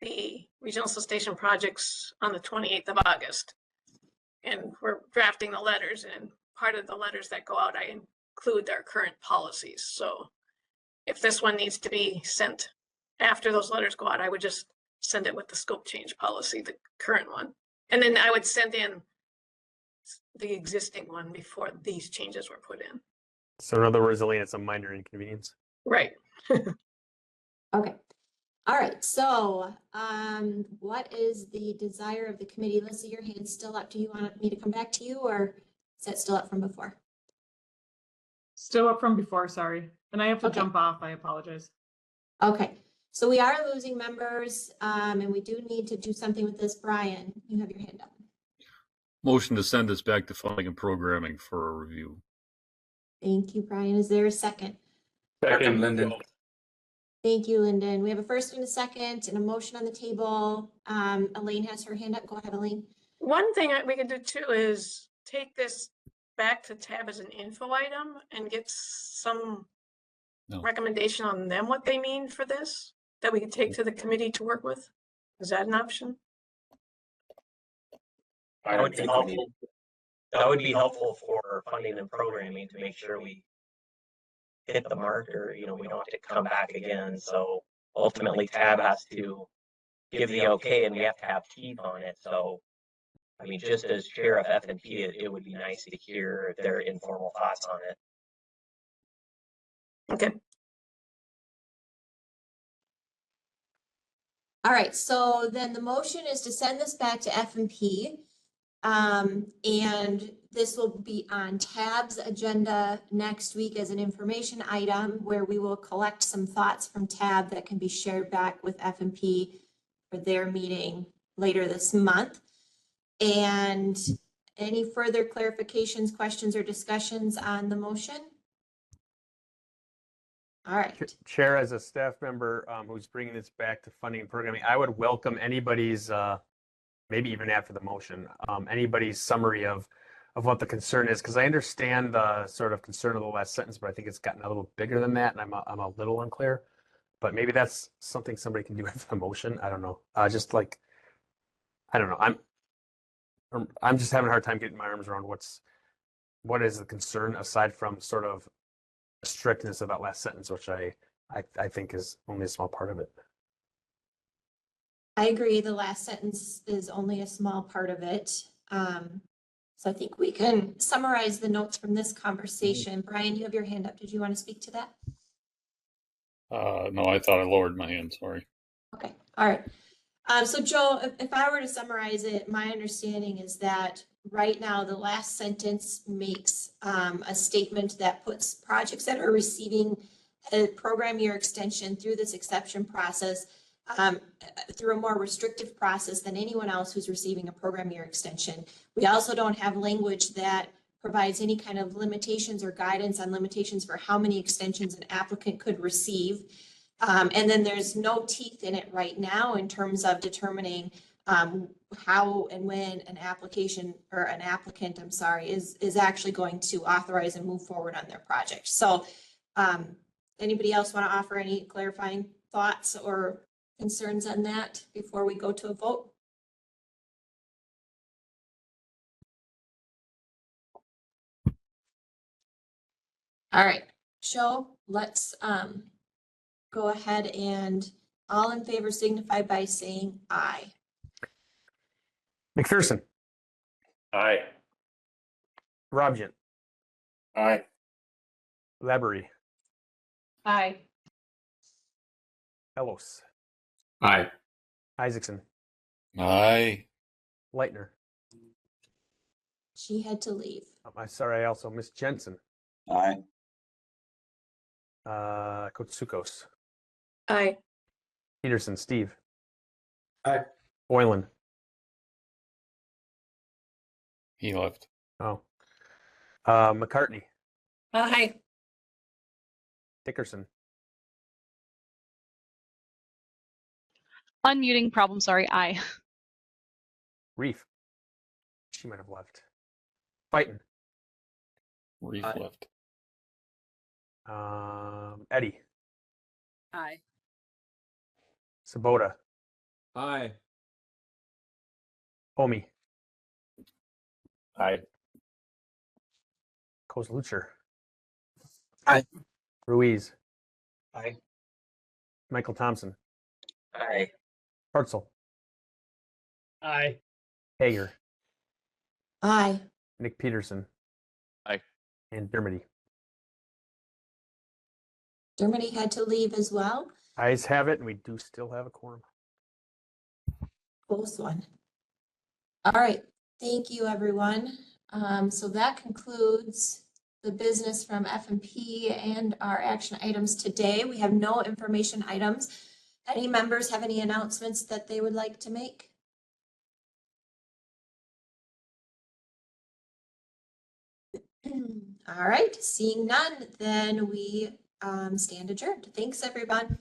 F: the regional solicitation projects on the 28th of August. And we're drafting the letters, and part of the letters that go out, I include their current policies. So if this one needs to be sent after those letters go out, I would just send it with the scope change policy, the current one. And then I would send in the existing one before these changes were put in.
B: So in other words, Elaine, it's a minor inconvenience.
F: Right.
A: Okay. All right. So what is the desire of the committee? Let's see, your hand's still up. Do you want me to come back to you, or is that still up from before?
H: Still up from before, sorry. And I have to
A: Okay.
H: jump off. I apologize.
A: Okay. So we are losing members, and we do need to do something with this. Brian, you have your hand up.
G: Motion to send this back to funding and programming for a review.
A: Thank you, Brian. Is there a second?
T: Second, Lyndon.
A: Thank you, Lyndon. We have a first and a second and a motion on the table. Elaine has her hand up. Go ahead, Elaine.
F: One thing we could do too is take this back to TAB as an info item and get some recommendation on them, what they mean for this, that we could take to the committee to work with. Is that an option?
N: That would be helpful. That would be helpful for funding and programming to make sure we hit the mark, or, you know, we don't have to come back again. So ultimately TAB has to give the okay, and we have to have teeth on it. So, I mean, just as chair of F&P, it would be nice to hear their informal thoughts on it.
F: Okay.
A: All right, so then the motion is to send this back to F&P. And this will be on TAB's agenda next week as an information item, where we will collect some thoughts from TAB that can be shared back with F&P for their meeting later this month. And any further clarifications, questions, or discussions on the motion? All right.
B: Chair, as a staff member who's bringing this back to funding and programming, I would welcome anybody's, maybe even after the motion, anybody's summary of what the concern is, because I understand the sort of concern of the last sentence, but I think it's gotten a little bigger than that, and I'm a little unclear. But maybe that's something somebody can do with the motion. I don't know. Just like, I don't know. I'm just having a hard time getting my arms around what is the concern aside from sort of the strictness of that last sentence, which I think is only a small part of it.
A: I agree. The last sentence is only a small part of it. So I think we can summarize the notes from this conversation. Brian, you have your hand up. Did you want to speak to that?
G: No, I thought I lowered my hand. Sorry.
A: Okay. All right. So Joe, if I were to summarize it, my understanding is that right now the last sentence makes a statement that puts projects that are receiving a program year extension through this exception process through a more restrictive process than anyone else who's receiving a program year extension. We also don't have language that provides any kind of limitations or guidance on limitations for how many extensions an applicant could receive. And then there's no teeth in it right now in terms of determining how and when an application or an applicant, I'm sorry, is actually going to authorize and move forward on their project. So anybody else want to offer any clarifying thoughts or concerns on that before we go to a vote? All right, Joe, let's go ahead and All in favor signify by saying aye.
B: McPherson,
I: Aye.
B: Robjian,
I: Aye.
B: Laborie,
Q: Aye.
B: Ellos,
U: Aye.
B: Isaacson,
G: Aye.
B: Leitner.
A: She had to leave.
B: I'm sorry, I also missed Jensen.
D: Aye.
B: Kotsukos,
F: Aye.
B: Peterson, Steve.
E: Aye.
B: Boylan.
G: He left.
B: Oh. McCartney,
Q: Aye.
B: Dickerson,
S: Unmuting problem, sorry, aye.
B: Reef. She might have left. Fighton.
G: Reef
N: Aye.
G: left.
B: Eddie,
Q: Aye.
B: Sabota,
T: Aye.
B: Omi,
R: Aye.
B: Kozlucher.
M: Aye.
B: Ruiz,
N: Aye.
B: Michael Thompson,
N: Aye.
B: Hartzell,
I: Aye.
B: Hager,
A: Aye.
B: Nick Peterson.
K: Aye.
B: And Dermody.
A: Dermody had to leave as well.
B: Ayes have it, and we do still have a quorum.
A: Close one. All right, thank you, everyone. So that concludes the business from F&P and our action items today. We have no information items. Any members have any announcements that they would like to make? All right, seeing none, then we stand adjourned. Thanks, everyone.